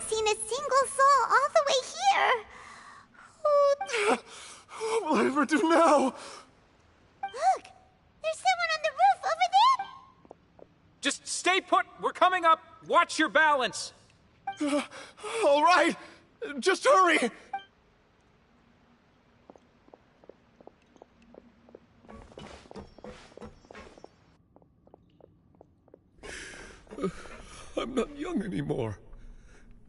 seen a single soul all the way here. What will I ever do now? Look! There's someone on the roof over there! Just stay put! We're coming up! Watch your balance! All right! Just hurry! I'm not young anymore.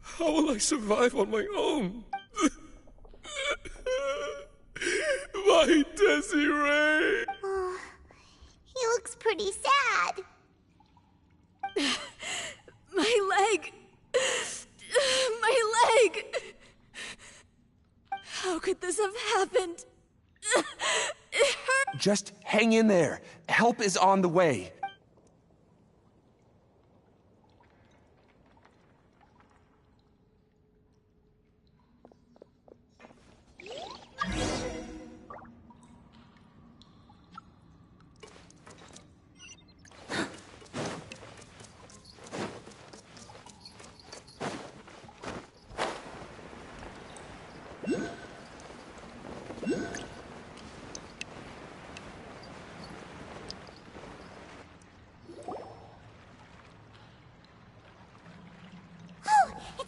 How will I survive on my own? My Desiree! Oh, he looks pretty sad. My leg! My leg! How could this have happened? It hurt! Just hang in there. Help is on the way.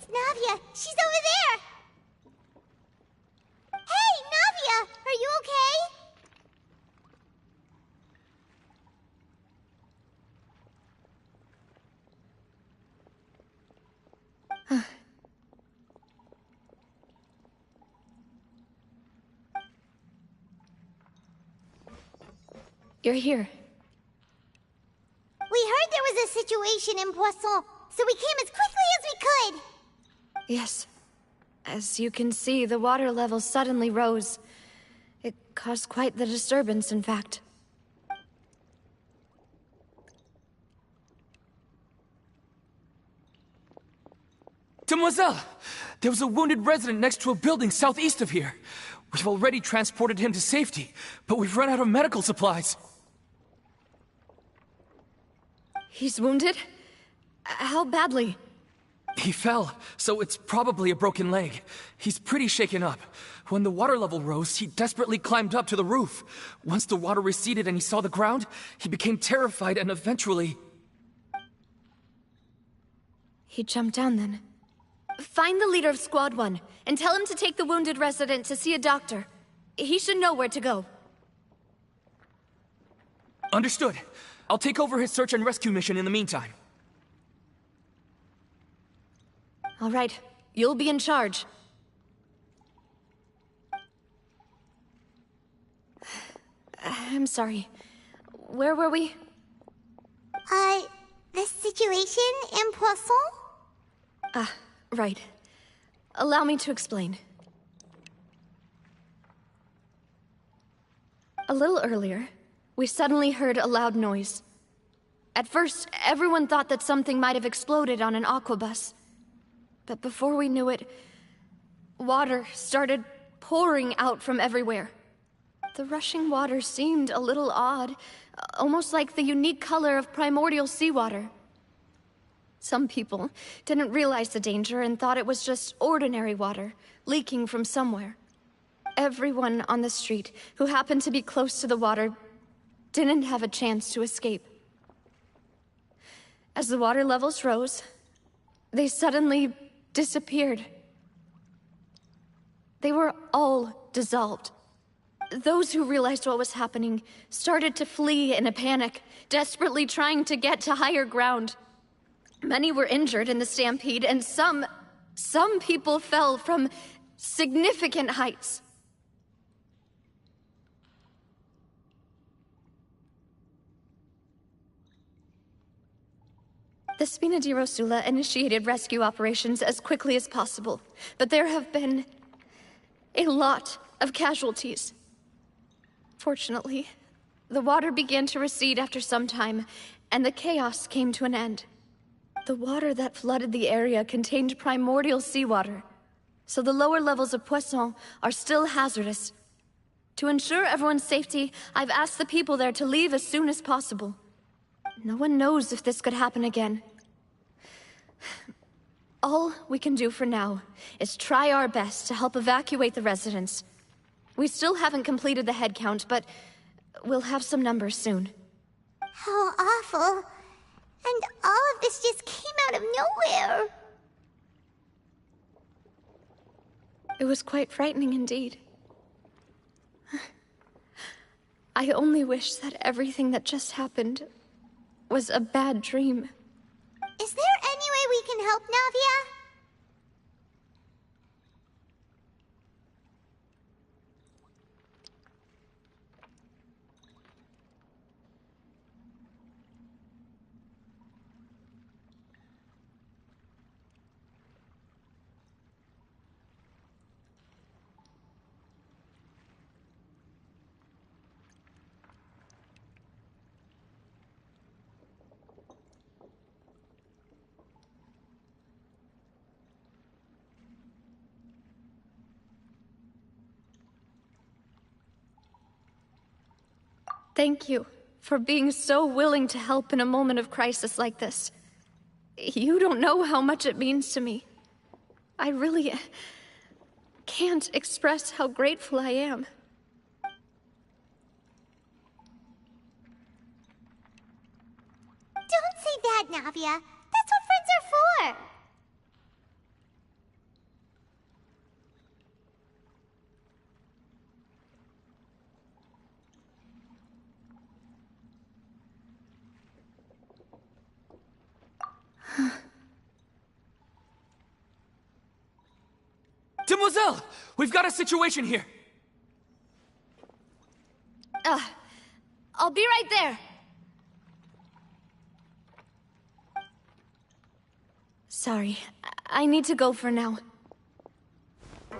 Navia, she's over there! Hey, Navia! Are you okay? You're here. We heard there was a situation in Poisson, so we came as quickly as we could! Yes. As you can see, the water level suddenly rose. It caused quite the disturbance, in fact. Demoiselle! There was a wounded resident next to a building southeast of here. We've already transported him to safety, but we've run out of medical supplies. He's wounded? How badly? He fell, so it's probably a broken leg. He's pretty shaken up. When the water level rose, he desperately climbed up to the roof. Once the water receded and he saw the ground, he became terrified and eventually... He jumped down then. Find the leader of Squad 1, and tell him to take the wounded resident to see a doctor. He should know where to go. Understood. I'll take over his search and rescue mission in the meantime. All right. You'll be in charge. I'm sorry. Where were we? The situation in Poisson? Ah, right. Allow me to explain. A little earlier, we suddenly heard a loud noise. At first, everyone thought that something might have exploded on an aquabus. But before we knew it, water started pouring out from everywhere. The rushing water seemed a little odd, almost like the unique color of primordial seawater. Some people didn't realize the danger and thought it was just ordinary water, leaking from somewhere. Everyone on the street who happened to be close to the water didn't have a chance to escape. As the water levels rose, they suddenly disappeared. They were all dissolved. Those who realized what was happening started to flee in a panic, desperately trying to get to higher ground. Many were injured in the stampede, and some people fell from significant heights. The Spina di Rosula initiated rescue operations as quickly as possible, but there have been a lot of casualties. Fortunately, the water began to recede after some time, and the chaos came to an end. The water that flooded the area contained primordial seawater, so the lower levels of Poisson are still hazardous. To ensure everyone's safety, I've asked the people there to leave as soon as possible. No one knows if this could happen again. All we can do for now is try our best to help evacuate the residents. We still haven't completed the head count, but we'll have some numbers soon. How awful. And all of this just came out of nowhere. It was quite frightening indeed. I only wish that everything that just happened was a bad dream. Is there any way we can help, Navia? Thank you for being so willing to help in a moment of crisis like this. You don't know how much it means to me. I really can't express how grateful I am. Don't say that, Navia. That's what friends are for. Demoiselle! We've got a situation here! I'll be right there. Sorry, I need to go for now. And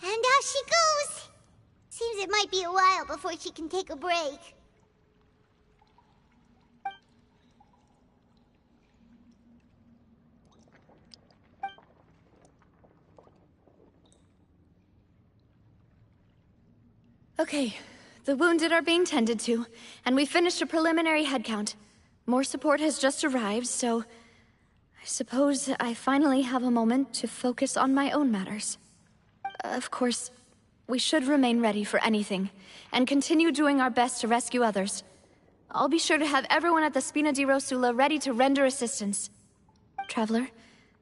out she goes. Seems it might be a while before she can take a break. Okay, the wounded are being tended to, and we finished a preliminary head count. More support has just arrived, so I suppose I finally have a moment to focus on my own matters. Of course, we should remain ready for anything, and continue doing our best to rescue others. I'll be sure to have everyone at the Spina di Rosula ready to render assistance. Traveler,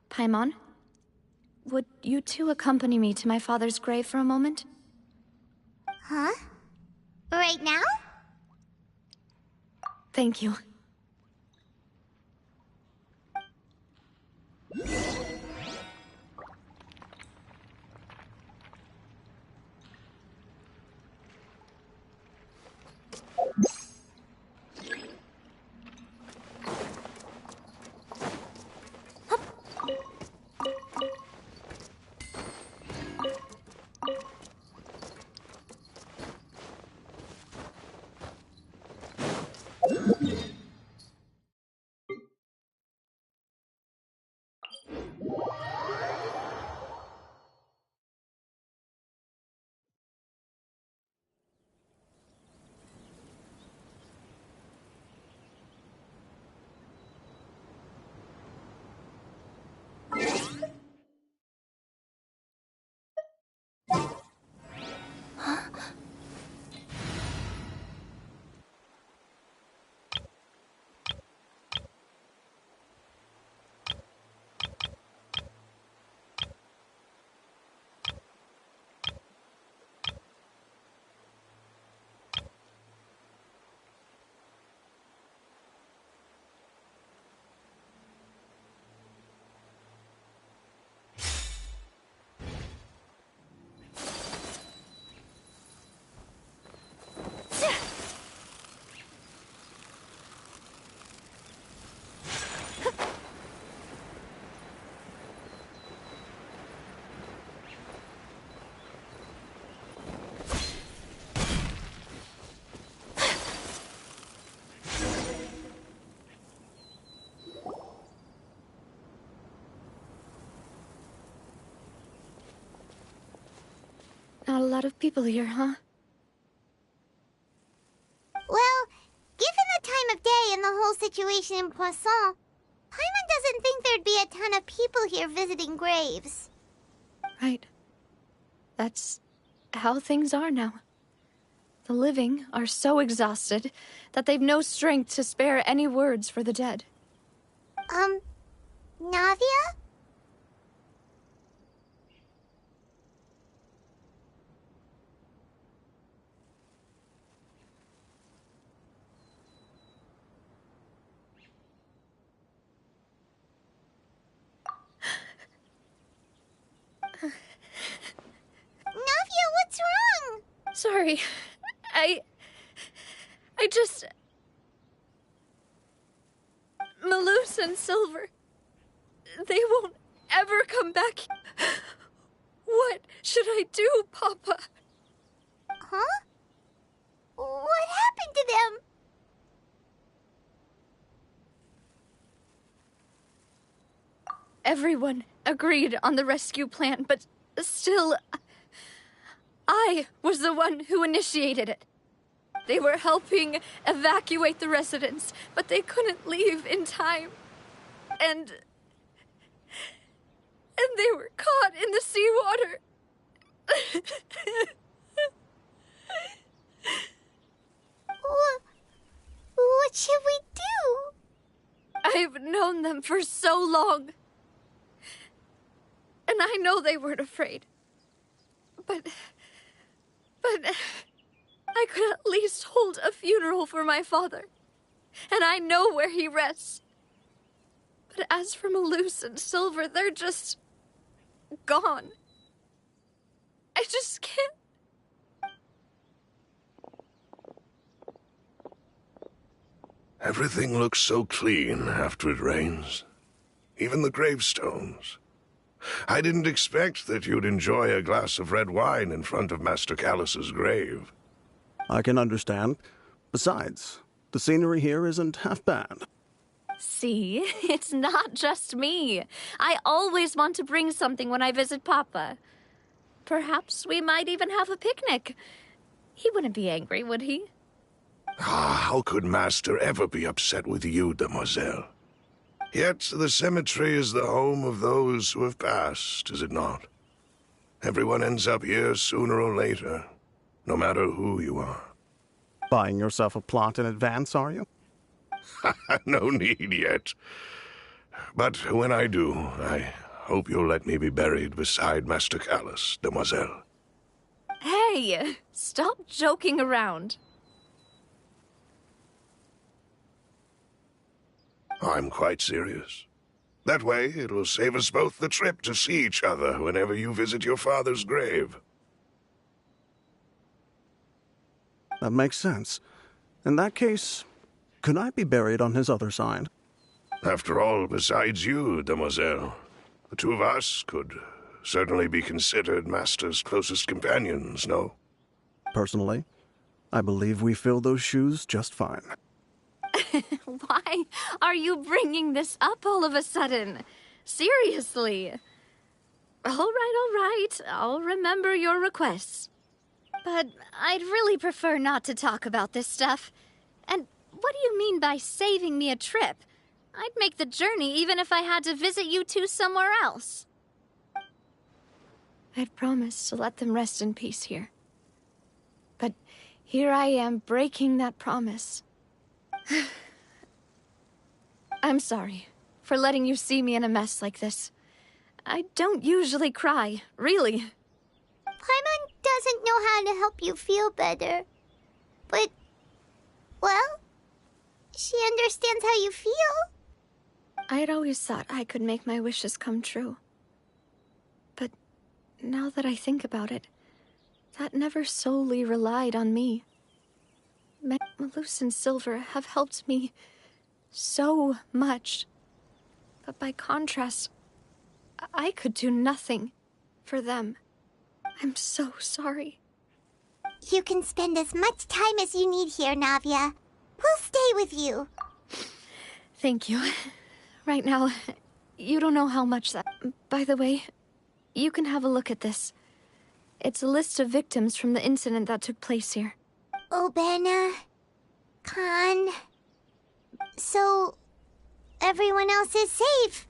Paimon, would you two accompany me to my father's grave for a moment? Huh? Right now? Thank you. Not a lot of people here, huh? Well, given the time of day and the whole situation in Poisson, Paimon doesn't think there'd be a ton of people here visiting graves. Right. That's how things are now. The living are so exhausted that they've no strength to spare any words for the dead. Navia? Navia, what's wrong? Sorry. I just... Malus and Silver... They won't ever come back. What should I do, Papa? Huh? What happened to them? Everyone agreed on the rescue plan, but still... I was the one who initiated it. They were helping evacuate the residents, but they couldn't leave in time. And they were caught in the seawater. What should we do? I've known them for so long. And I know they weren't afraid. But I could at least hold a funeral for my father. And I know where he rests. But as for Malus and Silver, they're just... gone. I just can't... Everything looks so clean after it rains. Even the gravestones. I didn't expect that you'd enjoy a glass of red wine in front of Master Callus's grave. I can understand. Besides, the scenery here isn't half bad. See, it's not just me. I always want to bring something when I visit Papa. Perhaps we might even have a picnic. He wouldn't be angry, would he? How could Master ever be upset with you, demoiselle? Yet the cemetery is the home of those who have passed, is it not? Everyone ends up here sooner or later, no matter who you are. Buying yourself a plot in advance, are you? No need yet. But when I do, I hope you'll let me be buried beside Master Callus, demoiselle. Hey, stop joking around. I'm quite serious. That way, it will save us both the trip to see each other whenever you visit your father's grave. That makes sense. In that case, could I be buried on his other side? After all, besides you, demoiselle, the two of us could certainly be considered Master's closest companions, no? Personally, I believe we fill those shoes just fine. Why are you bringing this up all of a sudden? Seriously. All right. I'll remember your requests. But I'd really prefer not to talk about this stuff. And what do you mean by saving me a trip? I'd make the journey even if I had to visit you two somewhere else. I'd promised to let them rest in peace here. But here I am breaking that promise. I'm sorry for letting you see me in a mess like this. I don't usually cry, really. Paimon doesn't know how to help you feel better. But, well, she understands how you feel. I'd always thought I could make my wishes come true. But now that I think about it, that never solely relied on me. Malus and Silver have helped me so much. But by contrast, I could do nothing for them. I'm so sorry. You can spend as much time as you need here, Navia. We'll stay with you. Thank you. Right now, you don't know how much that... By the way, you can have a look at this. It's a list of victims from the incident that took place here. Obena... Khan... So... everyone else is safe.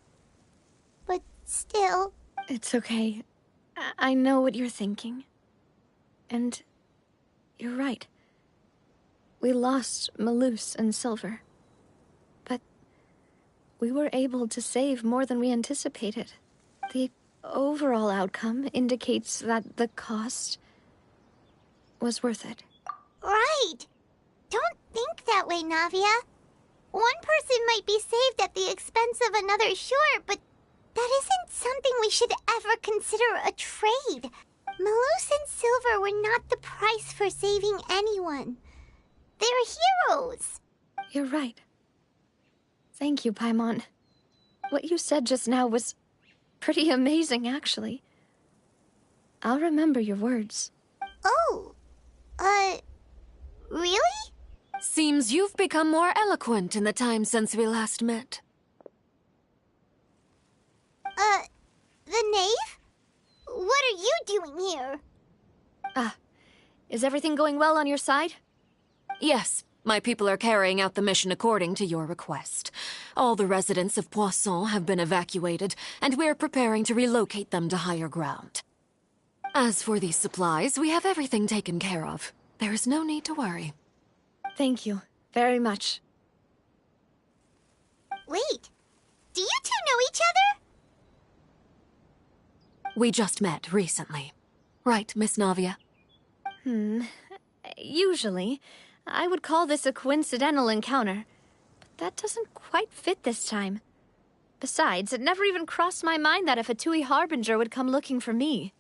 But still... It's okay. I know what you're thinking. And you're right. We lost Malus and Silver. But we were able to save more than we anticipated. The overall outcome indicates that the cost was worth it. Right! Don't think that way, Navia. One person might be saved at the expense of another, sure, but that isn't something we should ever consider a trade. Malus and Silver were not the price for saving anyone. They're heroes. You're right. Thank you, Paimon. What you said just now was pretty amazing, actually. I'll remember your words. Oh, really? Seems you've become more eloquent in the time since we last met. The knave? What are you doing here? Is everything going well on your side? Yes, my people are carrying out the mission according to your request. All the residents of Poisson have been evacuated, and we're preparing to relocate them to higher ground. As for these supplies, we have everything taken care of. There is no need to worry. Thank you very much. Wait, do you two know each other? We just met recently. Right, Miss Navia? Usually, I would call this a coincidental encounter, but that doesn't quite fit this time. Besides, it never even crossed my mind that a Fatui Harbinger would come looking for me.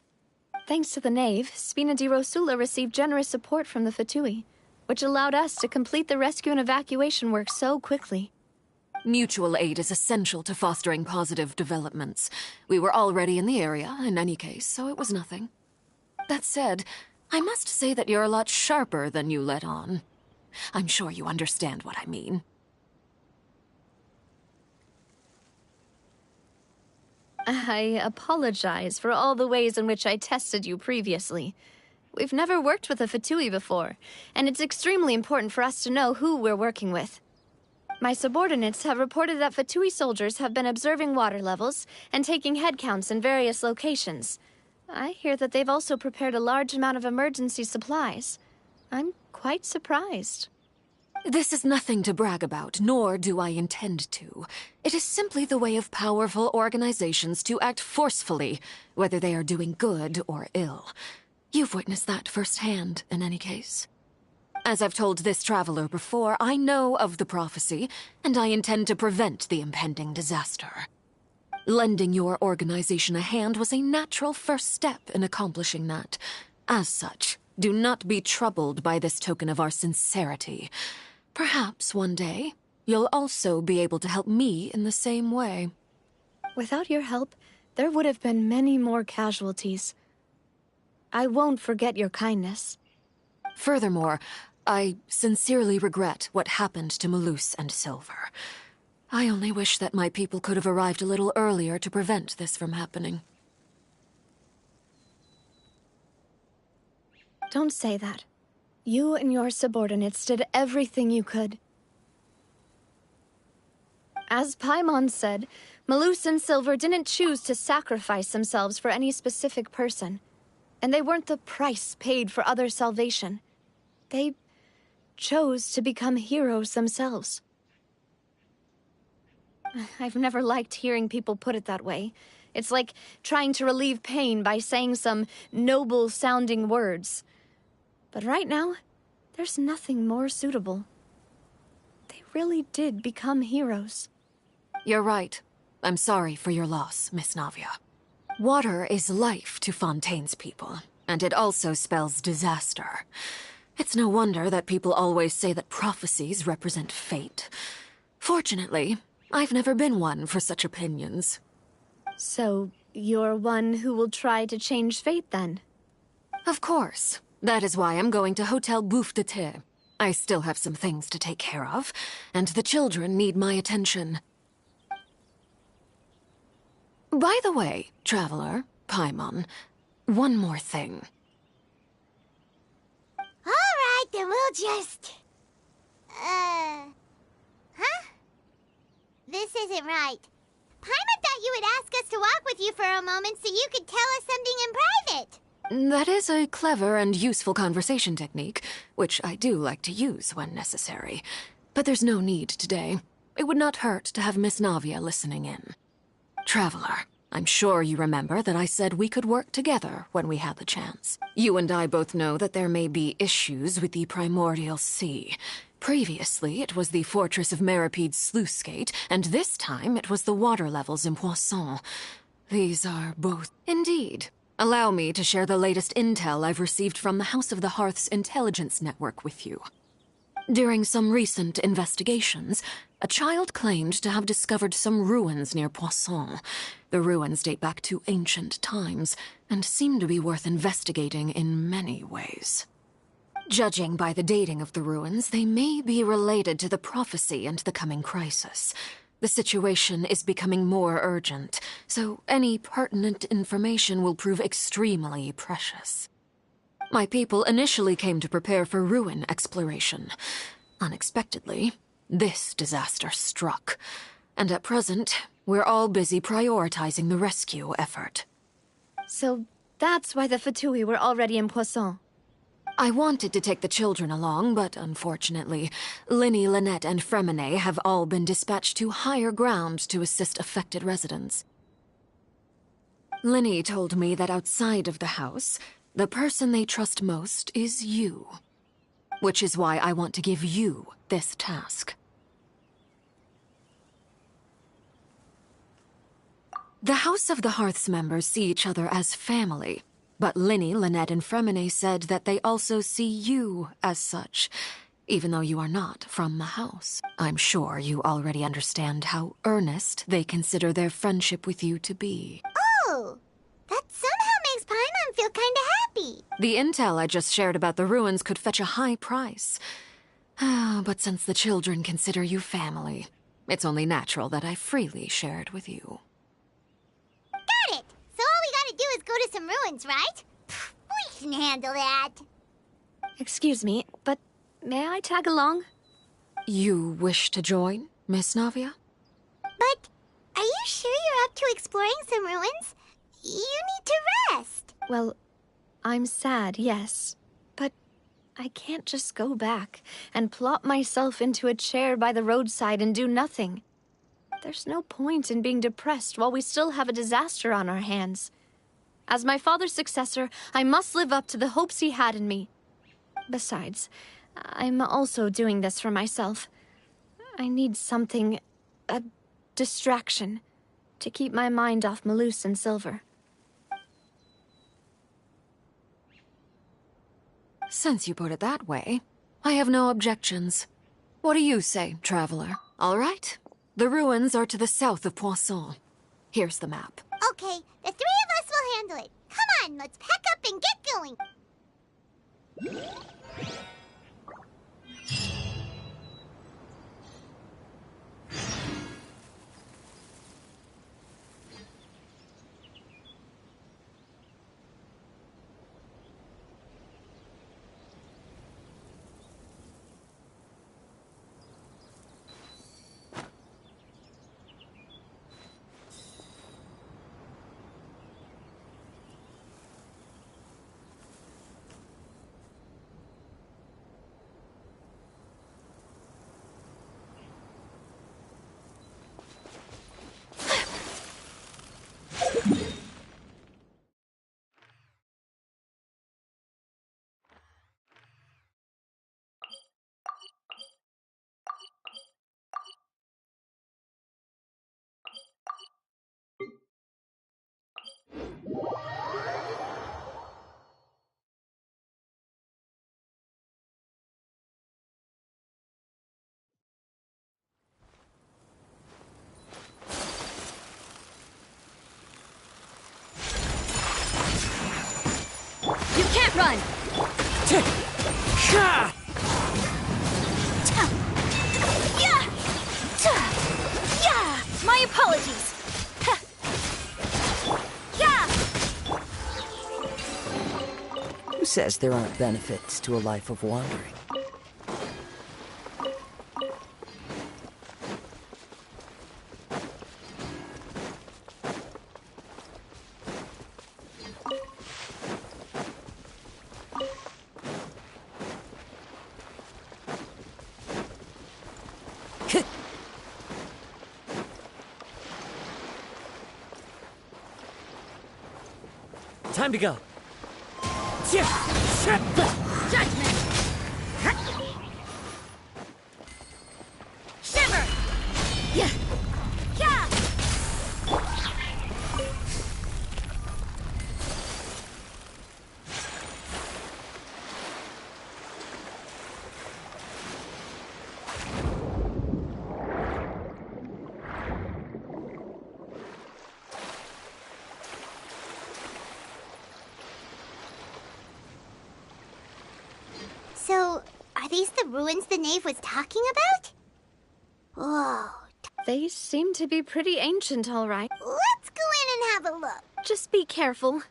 Thanks to the Knave, Spina di Rosula received generous support from the Fatui, which allowed us to complete the rescue and evacuation work so quickly. Mutual aid is essential to fostering positive developments. We were already in the area, in any case, so it was nothing. That said, I must say that you're a lot sharper than you let on. I'm sure you understand what I mean. I apologize for all the ways in which I tested you previously. We've never worked with a Fatui before, and it's extremely important for us to know who we're working with. My subordinates have reported that Fatui soldiers have been observing water levels and taking head counts in various locations. I hear that they've also prepared a large amount of emergency supplies. I'm quite surprised. This is nothing to brag about, nor do I intend to. It is simply the way of powerful organizations to act forcefully, whether they are doing good or ill. You've witnessed that firsthand, in any case. As I've told this traveler before, I know of the prophecy, and I intend to prevent the impending disaster. Lending your organization a hand was a natural first step in accomplishing that. As such, do not be troubled by this token of our sincerity. Perhaps one day, you'll also be able to help me in the same way. Without your help, there would have been many more casualties. I won't forget your kindness. Furthermore, I sincerely regret what happened to Malus and Silver. I only wish that my people could have arrived a little earlier to prevent this from happening. Don't say that. You and your subordinates did everything you could. As Paimon said, Malus and Silver didn't choose to sacrifice themselves for any specific person. And they weren't the price paid for other salvation. They chose to become heroes themselves. I've never liked hearing people put it that way. It's like trying to relieve pain by saying some noble-sounding words. But right now, there's nothing more suitable. They really did become heroes. You're right. I'm sorry for your loss, Miss Navia. Water is life to Fontaine's people, and it also spells disaster. It's no wonder that people always say that prophecies represent fate. Fortunately, I've never been one for such opinions. So, you're one who will try to change fate, then? Of course. That is why I'm going to Hotel Bouffe de Thé. I still have some things to take care of, and the children need my attention. By the way, traveler, Paimon, one more thing. Alright, then we'll just... Huh? This this isn't right. Paimon thought you would ask us to walk with you for a moment so you could tell us something in private. That is a clever and useful conversation technique, which I do like to use when necessary. But there's no need today. It would not hurt to have Miss Navia listening in. Traveler, I'm sure you remember that I said we could work together when we had the chance. You and I both know that there may be issues with the Primordial Sea. Previously, it was the Fortress of Meripede's sluice gate, and this time it was the water levels in Poisson. These are both... Indeed. Allow me to share the latest intel I've received from the House of the Hearth's intelligence network with you. During some recent investigations, a child claimed to have discovered some ruins near Poisson. The ruins date back to ancient times, and seem to be worth investigating in many ways. Judging by the dating of the ruins, they may be related to the prophecy and the coming crisis. The situation is becoming more urgent, so any pertinent information will prove extremely precious. My people initially came to prepare for ruin exploration. Unexpectedly, this disaster struck, and at present, we're all busy prioritizing the rescue effort. So that's why the Fatui were already in Poisson. I wanted to take the children along, but unfortunately, Linny, Lynette, and Fremine have all been dispatched to higher ground to assist affected residents. Linny told me that outside of the house, the person they trust most is you. Which is why I want to give you this task. The House of the Hearth's members see each other as family, but Linny, Lynette, and Fremine said that they also see you as such, even though you are not from the house. I'm sure you already understand how earnest they consider their friendship with you to be. Oh, that somehow makes Paimon feel kinda happy. The intel I just shared about the ruins could fetch a high price. But since the children consider you family, it's only natural that I freely share it with you. Got it! So all we gotta do is go to some ruins, right? We can handle that. Excuse me, but may I tag along? You wish to join, Miss Navia? But are you sure you're up to exploring some ruins? You need to rest. Well, I'm sad, yes. But I can't just go back and plop myself into a chair by the roadside and do nothing. There's no point in being depressed while we still have a disaster on our hands. As my father's successor, I must live up to the hopes he had in me. Besides, I'm also doing this for myself. I need something, a distraction, to keep my mind off Malus and Silver. Since you put it that way, I have no objections. What do you say, traveler? All right? The ruins are to the south of Poisson. Here's the map. Okay, the three of us will handle it. Come on, let's pack up and get going. You can't run! My apologies! Who says there aren't benefits to a life of wandering? Time to go. Judgment! Shiver! Yeah! Yeah! So, are these the ruins the knave was talking about? Whoa. They seem to be pretty ancient, all right. Let's go in and have a look. Just be careful.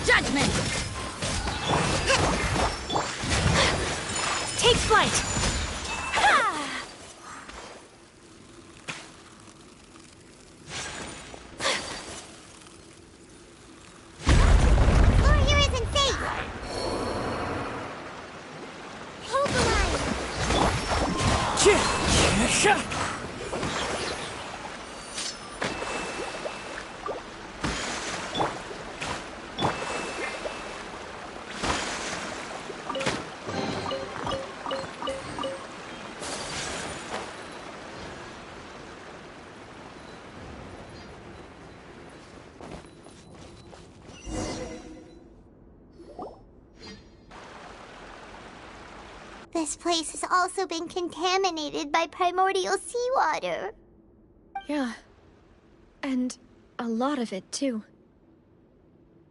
Judgment! Take flight! Floor here isn't safe. Hold the line. This place has also been contaminated by primordial seawater. Yeah. And a lot of it, too.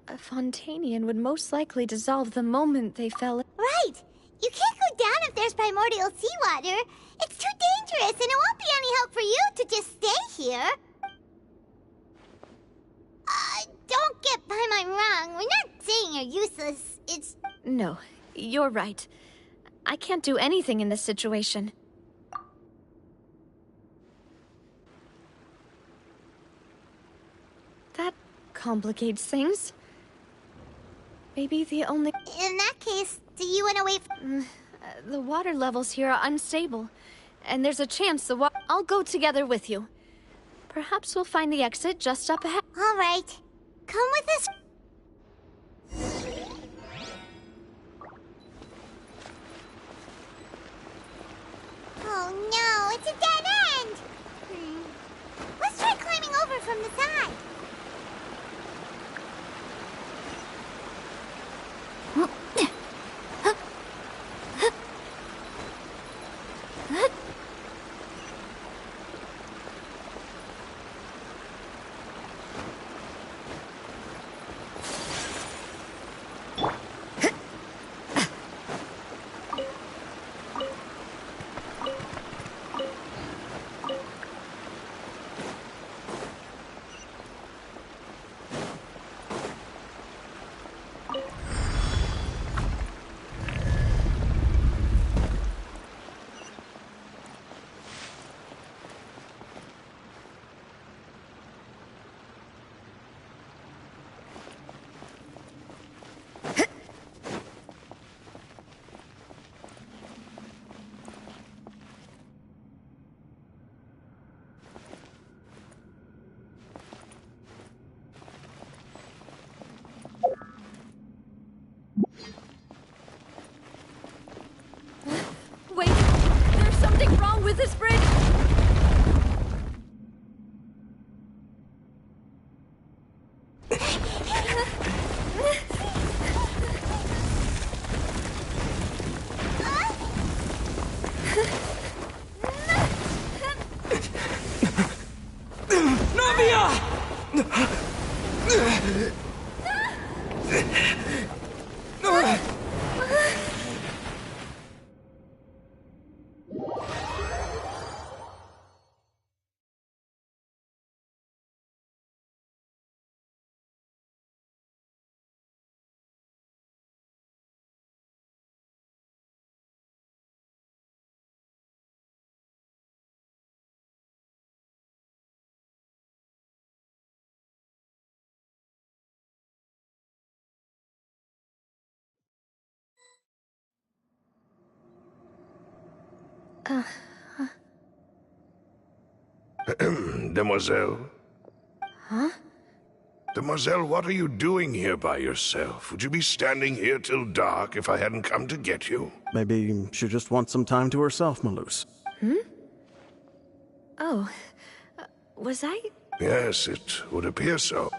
A Fontanian would most likely dissolve the moment they fell in. Right! You can't go down if there's primordial seawater. It's too dangerous, and it won't be any help for you to just stay here. Don't get by my wrong. We're not saying you're useless. It's... No, you're right. I can't do anything in this situation. That complicates things. Maybe the only... In that case, do you want to wait for... The water levels here are unstable, and there's a chance the water... I'll go together with you. Perhaps we'll find the exit just up ahead. All right. Come with us. Oh no, it's a dead end! Let's try climbing over from the side. Wait, there's something wrong with this bridge! Demoiselle? Huh? Demoiselle, what are you doing here by yourself? Would you be standing here till dark if I hadn't come to get you? Maybe she just wants some time to herself, Malus. Oh, was I? Yes, it would appear so.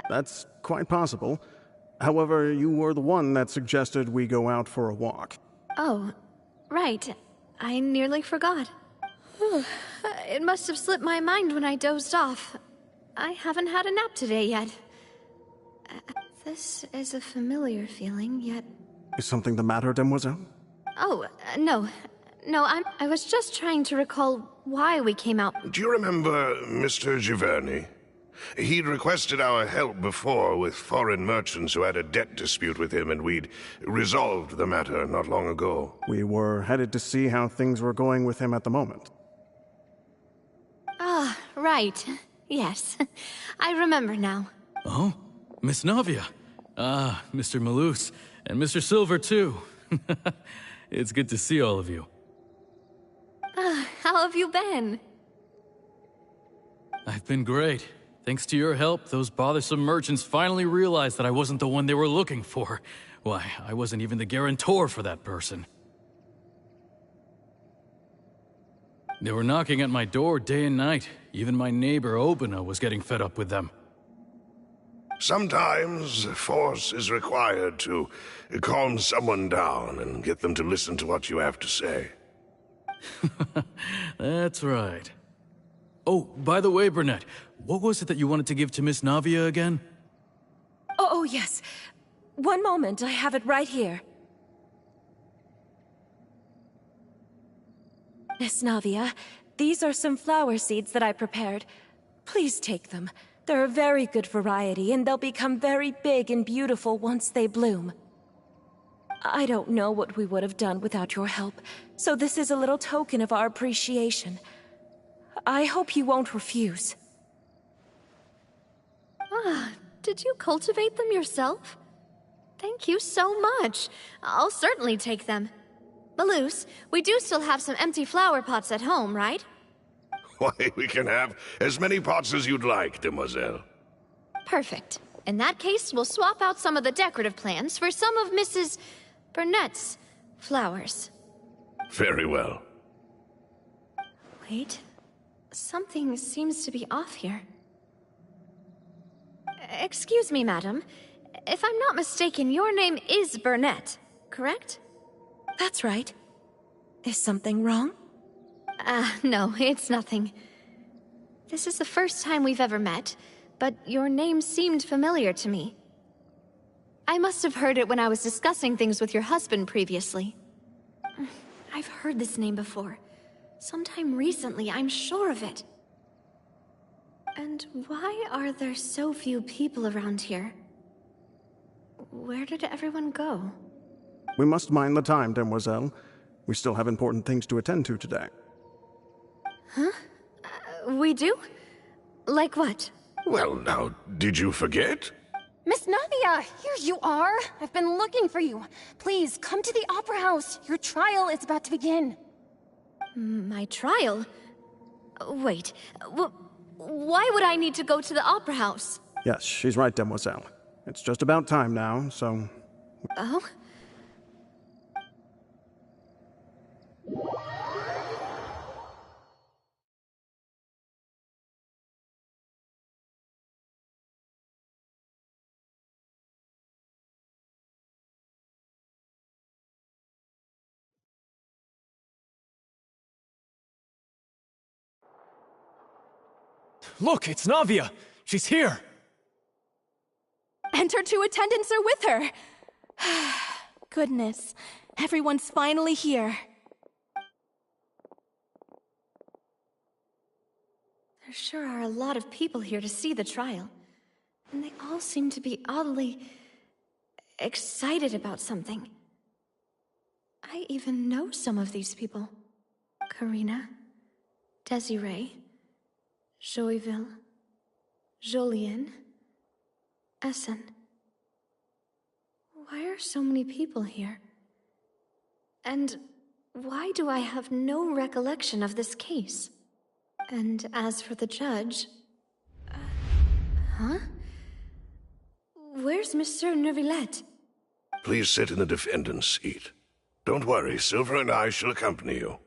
That's quite possible. However, you were the one that suggested we go out for a walk. Oh, right. I nearly forgot. It must have slipped my mind when I dozed off. I haven't had a nap today yet. This is a familiar feeling, yet... Is something the matter, Demoiselle? Oh, no. No, I was just trying to recall why we came out. Do you remember Mr. Giverny? He'd requested our help before with foreign merchants who had a debt dispute with him, and we'd resolved the matter not long ago. We were headed to see how things were going with him at the moment. Ah, right. Yes. I remember now. Oh, Miss Navia. Ah, Mr. Malus. And Mr. Silver, too. It's good to see all of you. How have you been? I've been great. Thanks to your help, those bothersome merchants finally realized that I wasn't the one they were looking for. Why, I wasn't even the guarantor for that person. They were knocking at my door day and night. Even my neighbor Obina was getting fed up with them. Sometimes force is required to calm someone down and get them to listen to what you have to say. That's right. Oh, by the way, Burnett, what was it that you wanted to give to Miss Navia again? Oh, yes. One moment, I have it right here. Miss Navia, these are some flower seeds that I prepared. Please take them. They're a very good variety, and they'll become very big and beautiful once they bloom. I don't know what we would have done without your help, so this is a little token of our appreciation. I hope you won't refuse. Ah, did you cultivate them yourself? Thank you so much. I'll certainly take them. Malus, we do still have some empty flower pots at home, right? Why, we can have as many pots as you'd like, Demoiselle. Perfect. In that case, we'll swap out some of the decorative plants for some of Mrs. Burnett's flowers. Very well. Wait. Something seems to be off here. Excuse me, madam. If I'm not mistaken, your name is Burnett, correct? That's right. Is something wrong? No, it's nothing. This is the first time we've ever met, but your name seemed familiar to me. I must have heard it when I was discussing things with your husband previously. I've heard this name before. Sometime recently, I'm sure of it. And why are there so few people around here? Where did everyone go? We must mind the time, Demoiselle. We still have important things to attend to today. Huh? We do? Like what? Well, now, did you forget? Miss Navia, here you are. I've been looking for you. Please, come to the Opera House. Your trial is about to begin. My trial? Wait, why would I need to go to the Opera House? Yes, she's right, Demoiselle. It's just about time now, so... Oh? Look, it's Navia! She's here! And her two attendants are with her. Goodness, everyone's finally here. There sure are a lot of people here to see the trial. And they all seem to be oddly... excited about something. I even know some of these people. Karina, Desiree, Joyville, Jolien, Essen. Why are so many people here? And Why do I have no recollection of this case? And as for the judge... huh? Where's Monsieur Neuvillette? Please sit in the defendant's seat. Don't worry, Silver and I shall accompany you.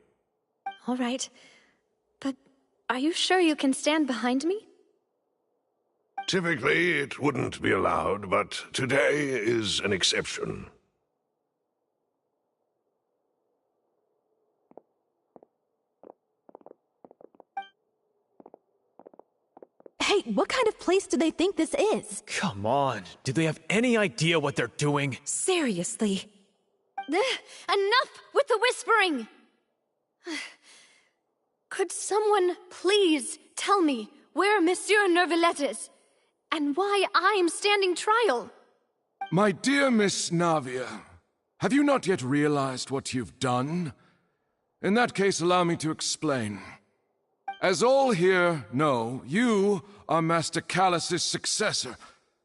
All right. But are you sure you can stand behind me? Typically, it wouldn't be allowed, but today is an exception. Hey, what kind of place do they think this is? Come on, do they have any idea what they're doing? Seriously. Enough with the whispering! Could someone please tell me where Monsieur Neuvillette is? And why I'm standing trial? My dear Miss Navia, have you not yet realized what you've done? In that case, allow me to explain. As all here know, you are Master Callus's successor,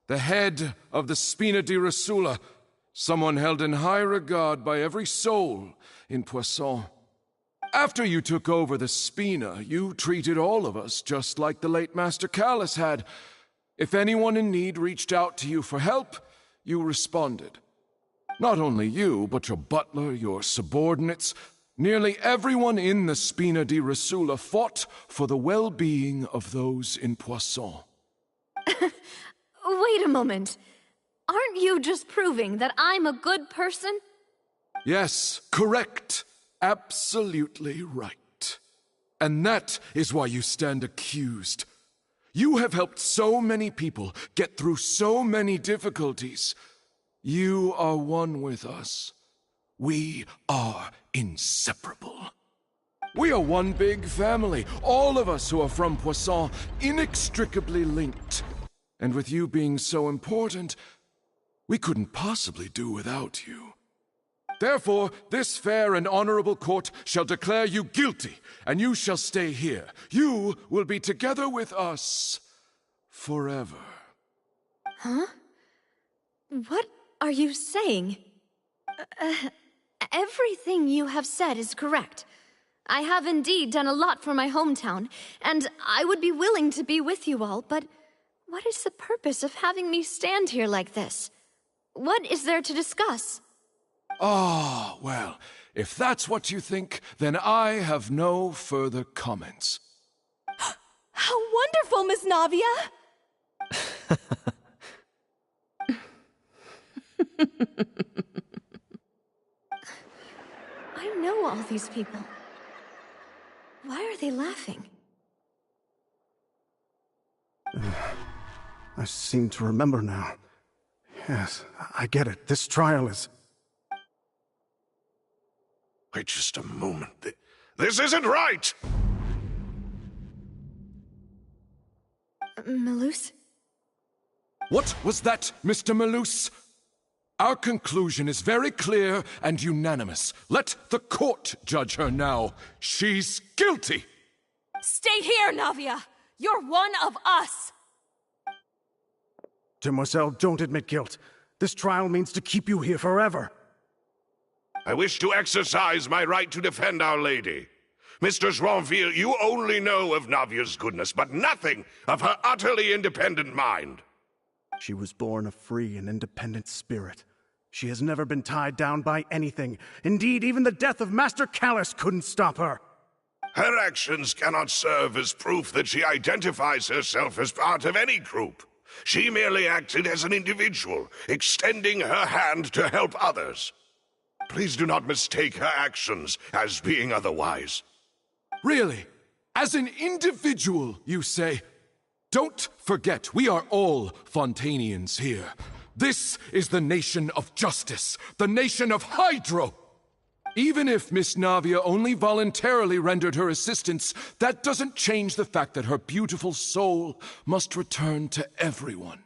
the head of the Spina di Rosula, someone held in high regard by every soul in Poisson. After you took over the Spina, you treated all of us just like the late Master Callus had. If anyone in need reached out to you for help, you responded. Not only you, but your butler, your subordinates, nearly everyone in the Spina di Rosula fought for the well-being of those in Poisson. Wait a moment. Aren't you just proving that I'm a good person? Yes, correct. Absolutely right. And that is why you stand accused. You have helped so many people get through so many difficulties. You are one with us. We are inseparable. We are one big family, all of us who are from Poisson, inextricably linked. And with you being so important, we couldn't possibly do without you. Therefore, this fair and honorable court shall declare you guilty, and you shall stay here. You will be together with us forever. Huh? What are you saying? Everything you have said is correct. I have indeed done a lot for my hometown, and I would be willing to be with you all, but what is the purpose of having me stand here like this? What is there to discuss? Ah, well, if that's what you think, then I have no further comments. How wonderful, Miss Navia! I know all these people. Why are they laughing? I seem to remember now. Yes, I get it. This trial is... Wait just a moment. This isn't right! Malus? What was that, Mr. Malus? Our conclusion is very clear and unanimous. Let the court judge her now. She's guilty! Stay here, Navia! You're one of us! Demoiselle, don't admit guilt. This trial means to keep you here forever. I wish to exercise my right to defend Our Lady. Mr. Joinville, you only know of Navia's goodness, but nothing of her utterly independent mind. She was born a free and independent spirit. She has never been tied down by anything. Indeed, even the death of Master Callus couldn't stop her. Her actions cannot serve as proof that she identifies herself as part of any group. She merely acted as an individual, extending her hand to help others. Please do not mistake her actions as being otherwise. Really? As an individual, you say? Don't forget, we are all Fontanians here. This is the nation of justice, the nation of Hydro. Even if Miss Navia only voluntarily rendered her assistance, that doesn't change the fact that her beautiful soul must return to everyone.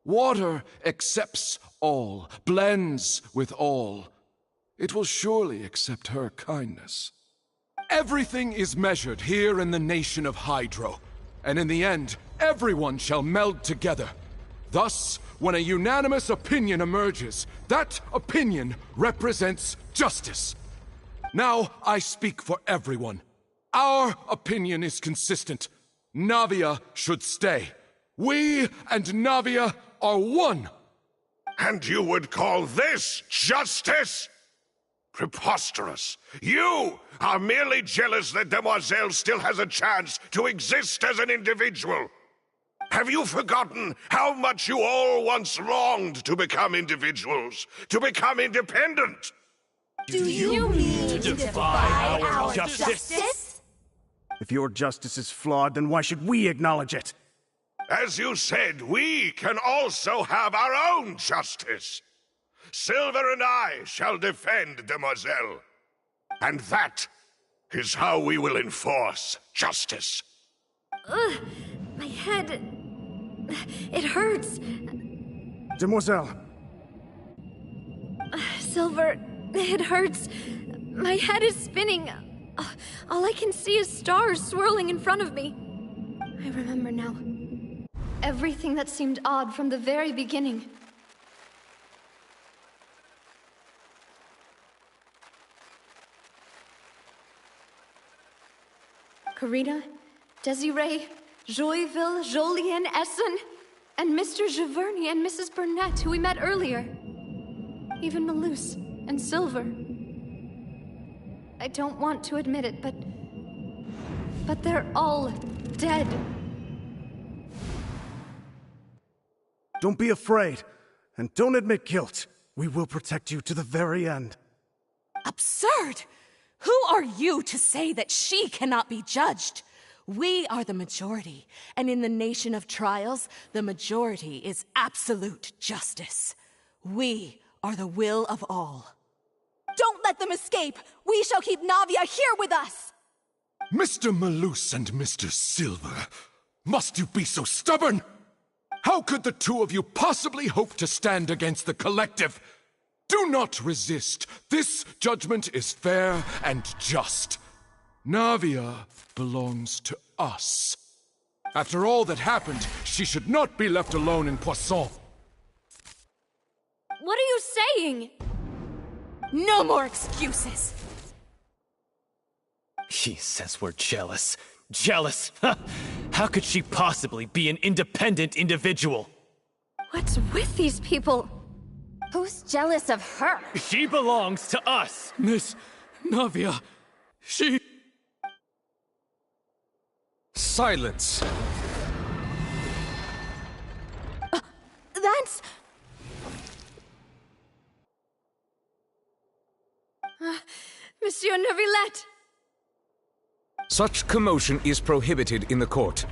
Water accepts all, blends with all. It will surely accept her kindness. Everything is measured here in the nation of Hydro, and in the end, everyone shall meld together. Thus, when a unanimous opinion emerges, that opinion represents justice. Now I speak for everyone. Our opinion is consistent. Navia should stay. We and Navia are one. And you would call this justice? Preposterous. You are merely jealous that Demoiselle still has a chance to exist as an individual. Have you forgotten how much you all once longed to become individuals, to become independent? Do you mean to defy our justice? If your justice is flawed, then why should we acknowledge it? As you said, we can also have our own justice. Silver and I shall defend Demoiselle. And that is how we will enforce justice. Ugh, my head... it hurts. Demoiselle. Silver, it hurts. My head is spinning. All I can see is stars swirling in front of me. I remember now. Everything that seemed odd from the very beginning. Karina, Desiree, Joyville, Jolien, Essen, and Mr. Giverny and Mrs. Burnett, who we met earlier. Even Malus and Silver. I don't want to admit it, but they're all dead. Don't be afraid, and don't admit guilt. We will protect you to the very end. Absurd! Who are you to say that she cannot be judged? We are the majority, and in the nation of trials, the majority is absolute justice. We are the will of all. Don't let them escape! We shall keep Navia here with us! Mr. Malus and Mr. Silver, must you be so stubborn? How could the two of you possibly hope to stand against the collective? Do not resist. This judgment is fair and just. Navia belongs to us. After all that happened, she should not be left alone in Poisson. What are you saying? No more excuses! He says we're jealous. Jealous? How could she possibly be an independent individual? What's with these people? Who's jealous of her? She belongs to us! Miss Navia, she... Silence! That's... Monsieur Neuvillette! Such commotion is prohibited in the court.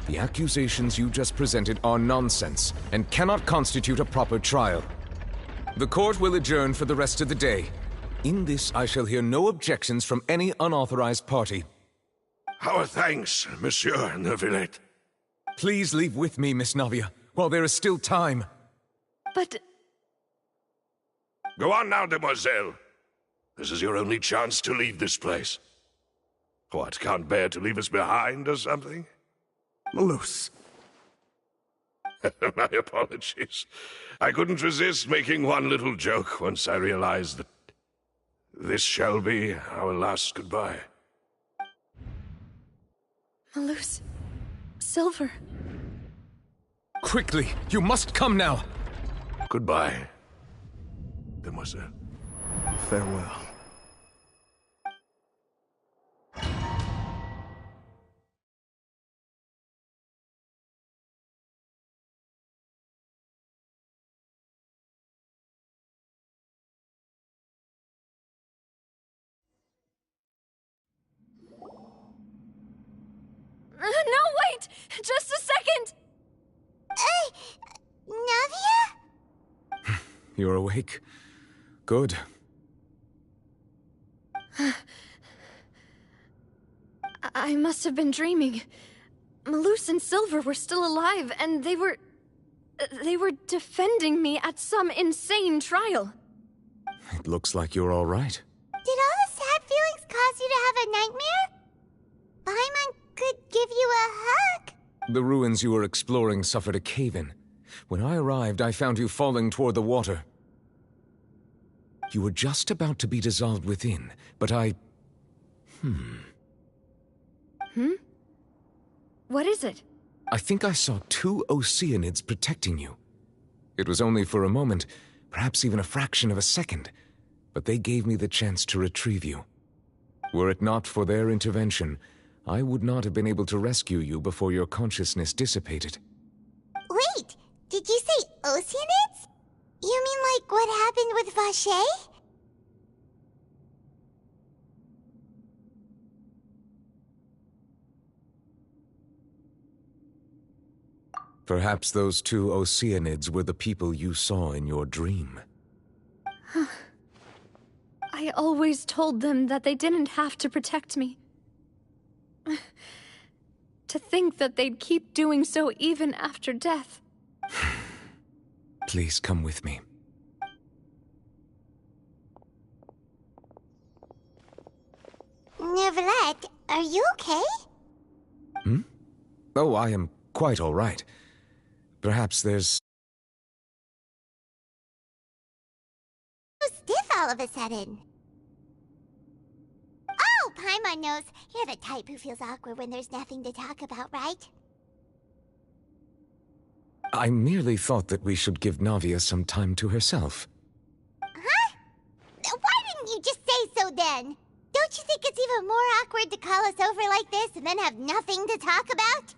The accusations you just presented are nonsense and cannot constitute a proper trial. The court will adjourn for the rest of the day. In this, I shall hear no objections from any unauthorized party. Our thanks, Monsieur Neuvillette. Please leave with me, Miss Navia, while there is still time. But... Go on now, Demoiselle. This is your only chance to leave this place. What, can't bear to leave us behind or something? Malus. My apologies. I couldn't resist making one little joke once I realized that this shall be our last goodbye. Malus. Silver. Quickly, you must come now. Goodbye, Demoiselle. Farewell. No, wait! Just a second! Navia? You're awake? Good. I must have been dreaming. Malus and Silver were still alive, and they were defending me at some insane trial. It looks like you're all right. Did all the sad feelings cause you to have a nightmare? Paimon could give you a hug. The ruins you were exploring suffered a cave-in. When I arrived, I found you falling toward the water. You were just about to be dissolved within, but I... What is it? I think I saw 2 Oceanids protecting you. It was only for a moment, perhaps even a fraction of a second, but they gave me the chance to retrieve you. Were it not for their intervention, I would not have been able to rescue you before your consciousness dissipated. Wait, did you say Oceanids? You mean like what happened with Vache? Perhaps those 2 Oceanids were the people you saw in your dream. I always told them that they didn't have to protect me. To think that they'd keep doing so even after death. Please come with me. Neverlet, are you okay? Oh, I am quite all right. Perhaps there's... So stiff all of a sudden. Oh, Paimon knows. You're the type who feels awkward when there's nothing to talk about, right? I merely thought that we should give Navia some time to herself. Huh? Why didn't you just say so then? Don't you think it's even more awkward to call us over like this and then have nothing to talk about?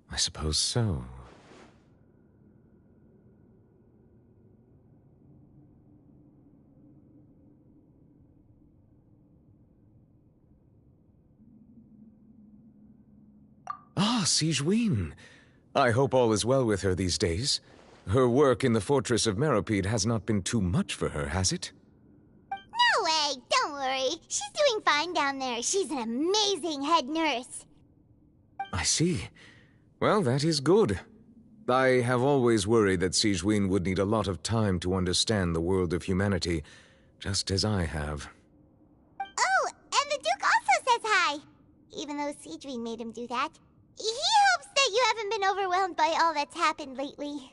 I suppose so. Ah, Sigewinne. I hope all is well with her these days. Her work in the fortress of Meropide has not been too much for her, has it? No way! Don't worry. She's doing fine down there. She's an amazing head nurse. I see. Well, that is good. I have always worried that Sigewinne would need a lot of time to understand the world of humanity, just as I have. Oh, and the Duke also says hi. Even though Sigewinne made him do that. He hopes that you haven't been overwhelmed by all that's happened lately.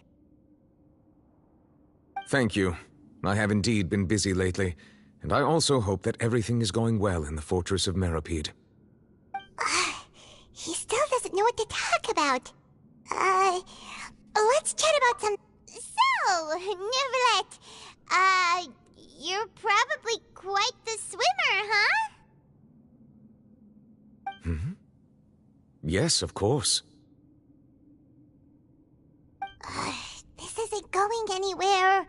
Thank you. I have indeed been busy lately, and I also hope that everything is going well in the fortress of Meropide. He still doesn't know what to talk about. Let's chat about some... So, Neverlet, you're probably quite the swimmer, huh? Yes, of course. This isn't going anywhere.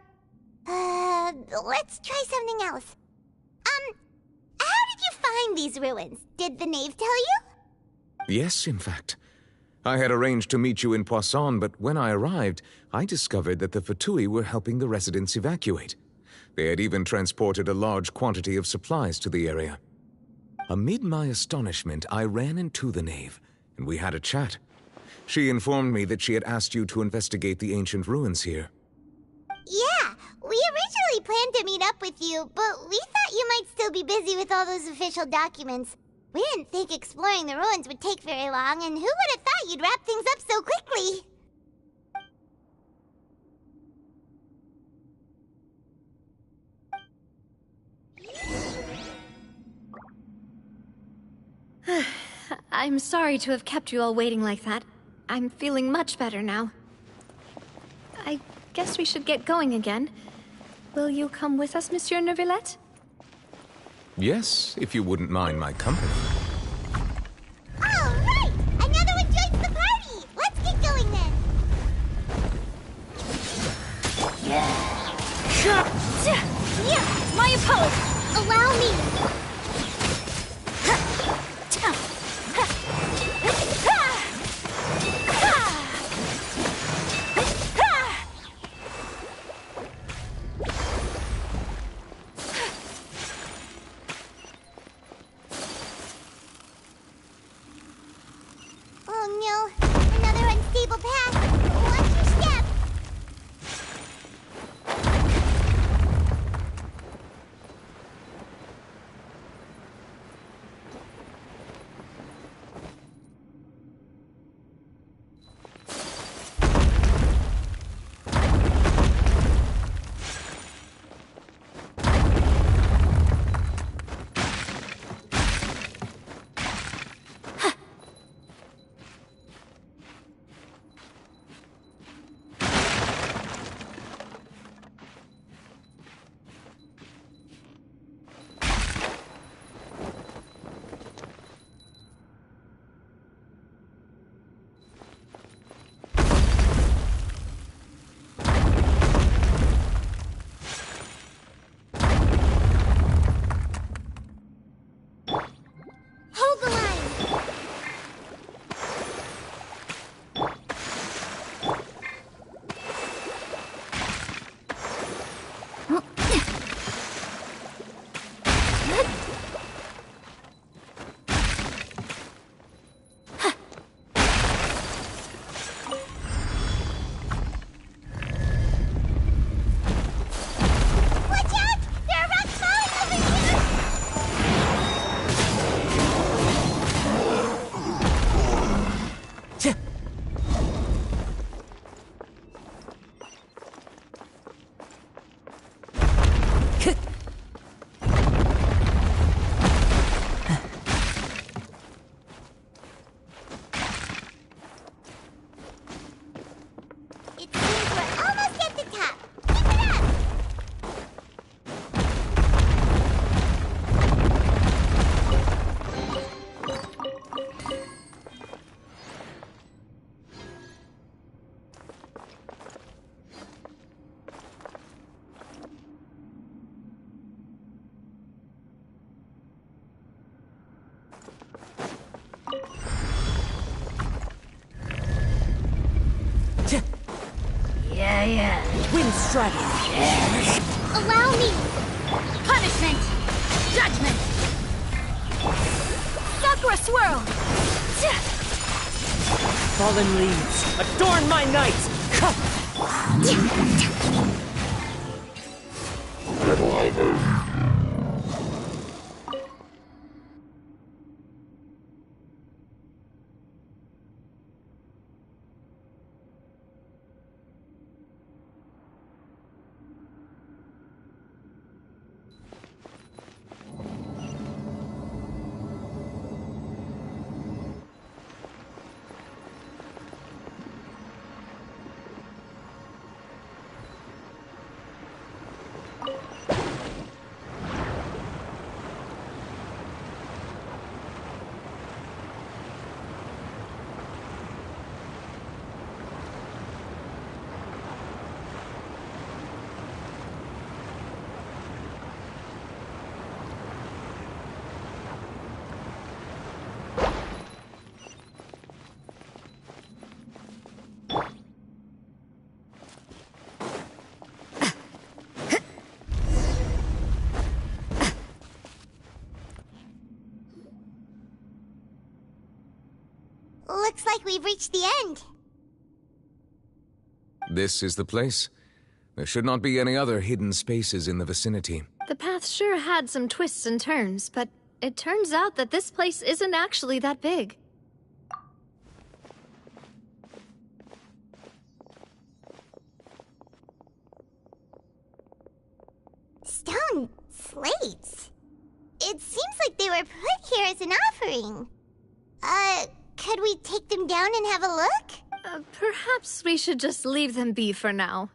Let's try something else. How did you find these ruins? Did the knave tell you? Yes, in fact. I had arranged to meet you in Poisson, but when I arrived, I discovered that the Fatui were helping the residents evacuate. They had even transported a large quantity of supplies to the area. Amid my astonishment, I ran into the knave, and we had a chat. She informed me that she had asked you to investigate the ancient ruins here. Yeah, we originally planned to meet up with you, but we thought you might still be busy with all those official documents. We didn't think exploring the ruins would take very long, and who would have thought you'd wrap things up so quickly? I'm sorry to have kept you all waiting like that. I'm feeling much better now. I guess we should get going again. Will you come with us, Monsieur Neuvillette? Yes, if you wouldn't mind my company. All right! Another one joins the party! Let's get going then! My apologies! Allow me! Oh no, another unstable path. Watch your step. Twin strategy. Allow me! Punishment! Judgment! Sakura swirl! Fallen leaves, adorn my night! Looks like we've reached the end. This is the place. There should not be any other hidden spaces in the vicinity. The path sure had some twists and turns, but it turns out that this place isn't actually that big. Stone slates. It seems like they were put here as an offering. Could we take them down and have a look? Perhaps we should just leave them be for now.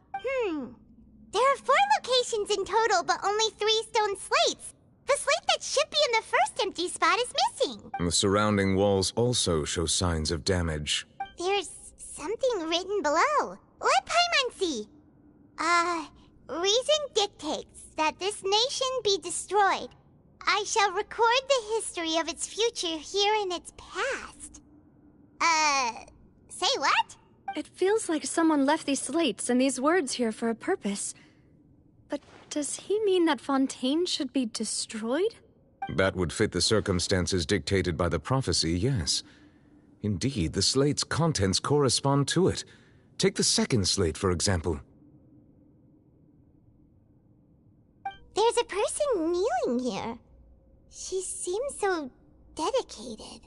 There are 4 locations in total, but only 3 stone slates. The slate that should be in the first empty spot is missing. The surrounding walls also show signs of damage. There's something written below. Let Paimon see. Reason dictates that this nation be destroyed. I shall record the history of its future here in its past. Say what? It feels like someone left these slates and these words here for a purpose. But does he mean that Fontaine should be destroyed? That would fit the circumstances dictated by the prophecy, yes. Indeed, the slate's contents correspond to it. Take the second slate, for example. There's a person kneeling here. She seems so dedicated.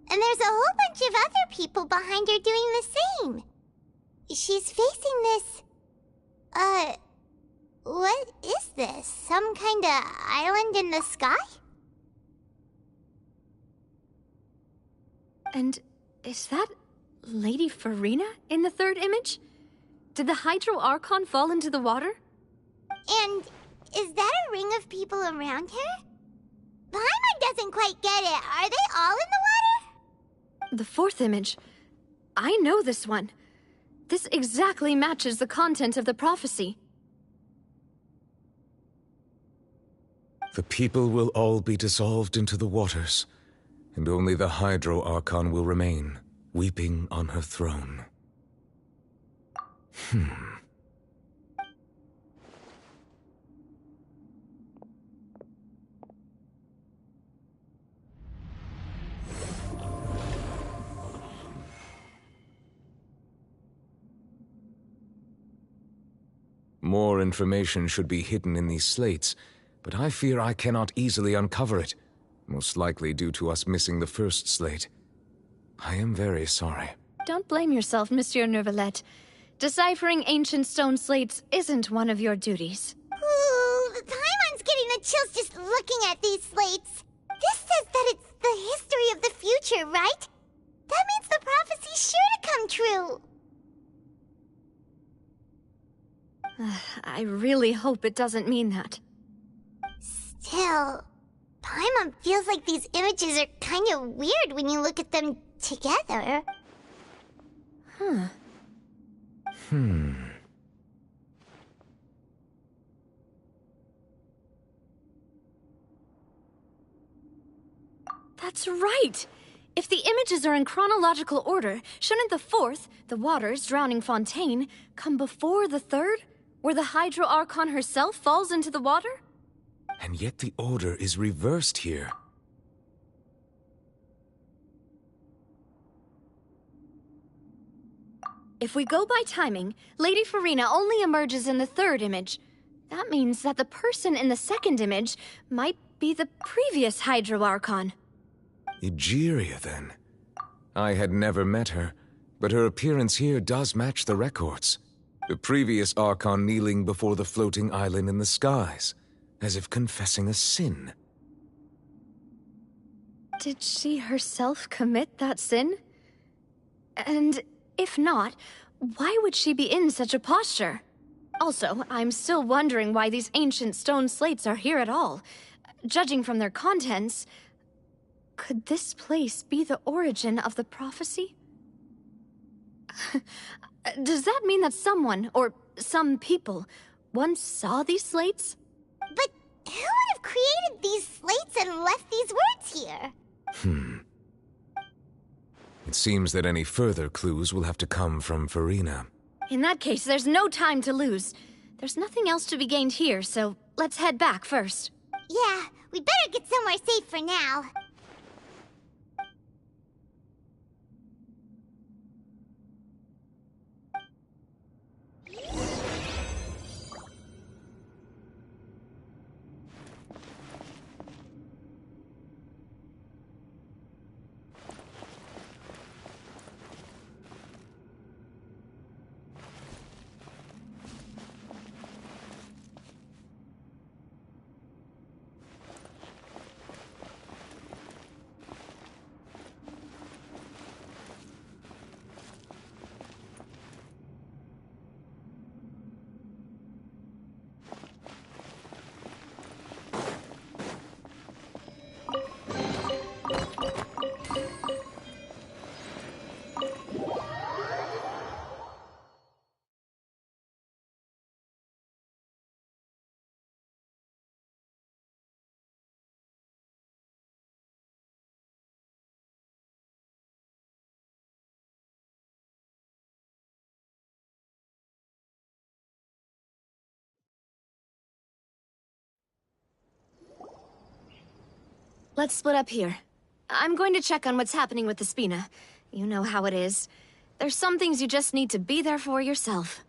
And there's a whole bunch of other people behind her doing the same. She's facing this... what is this? Some kind of island in the sky? And is that Lady Farina in the third image? Did the Hydro Archon fall into the water? And is that a ring of people around her? Paimon doesn't quite get it. Are they all in the water? The fourth image. I know this one. This exactly matches the content of the prophecy. The people will all be dissolved into the waters, and only the Hydro Archon will remain, weeping on her throne. More information should be hidden in these slates, but I fear I cannot easily uncover it, most likely due to us missing the first slate. I am very sorry. Don't blame yourself, Monsieur Neuvillette. Deciphering ancient stone slates isn't one of your duties. Ooh, Paimon's getting the chills just looking at these slates. This says that it's the history of the future, right? That means the prophecy's sure to come true. I really hope it doesn't mean that. Still, Paimon feels like these images are kind of weird when you look at them together. That's right! If the images are in chronological order, shouldn't the fourth, the waters drowning Fontaine, come before the third, where the Hydro Archon herself falls into the water? And yet the order is reversed here. If we go by timing, Lady Farina only emerges in the third image. That means that the person in the second image might be the previous Hydro Archon. Egeria, then. I had never met her, but her appearance here does match the records. The previous Archon kneeling before the floating island in the skies, as if confessing a sin. Did she herself commit that sin? And if not, why would she be in such a posture? Also, I'm still wondering why these ancient stone slates are here at all. Judging from their contents, could this place be the origin of the prophecy? Does that mean that someone, or some people, once saw these slates? But who would have created these slates and left these words here? It seems that any further clues will have to come from Farina. In that case, there's no time to lose. There's nothing else to be gained here, so let's head back first. Yeah, we better get somewhere safe for now. Let's split up here. I'm going to check on what's happening with the Spina. You know how it is. There's some things you just need to be there for yourself.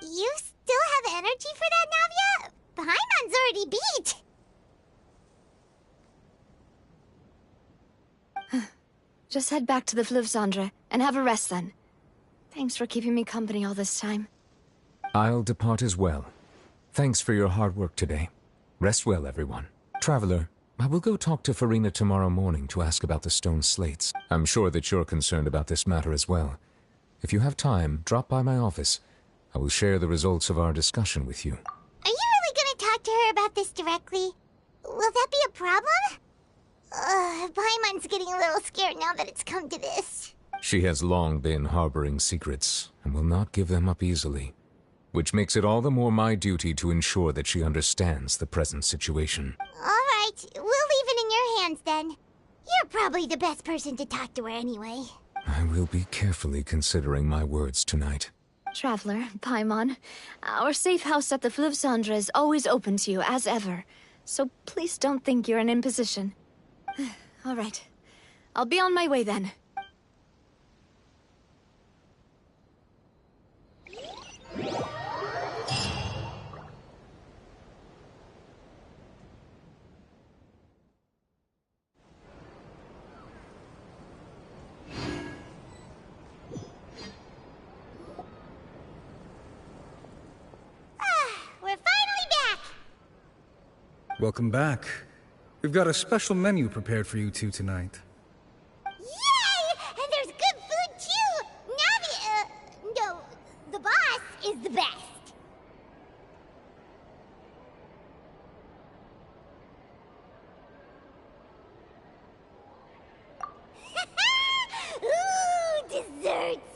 You still have energy for that, Navia? Paimon's already beat. Just head back to the Fleuve Cendre and have a rest then. Thanks for keeping me company all this time. I'll depart as well. Thanks for your hard work today. Rest well, everyone. Traveler, I will go talk to Farina tomorrow morning to ask about the stone slates. I'm sure that you're concerned about this matter as well. If you have time, drop by my office. I will share the results of our discussion with you. Are you really gonna talk to her about this directly? Will that be a problem? Paimon's getting a little scared now that it's come to this. She has long been harboring secrets, and will not give them up easily. Which makes it all the more my duty to ensure that she understands the present situation. Alright, we'll leave it in your hands then. You're probably the best person to talk to her anyway. I will be carefully considering my words tonight. Traveler, Paimon, our safe house at the Fleuve Cendre is always open to you, as ever. So please don't think you're an imposition. Alright. I'll be on my way then. We're finally back! Welcome back. We've got a special menu prepared for you two tonight. Yay! And there's good food too! No, the boss is the best. Ooh, desserts!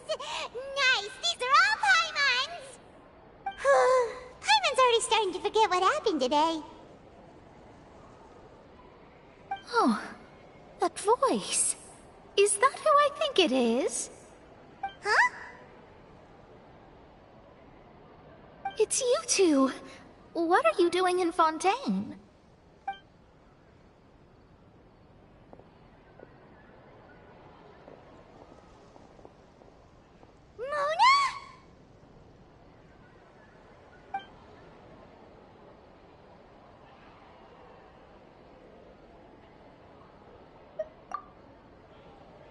Nice! These are all Paimon's! Paimon's already starting to forget what happened today. Oh, that voice. Is that who I think it is? Huh? It's you two. What are you doing in Fontaine? Mona?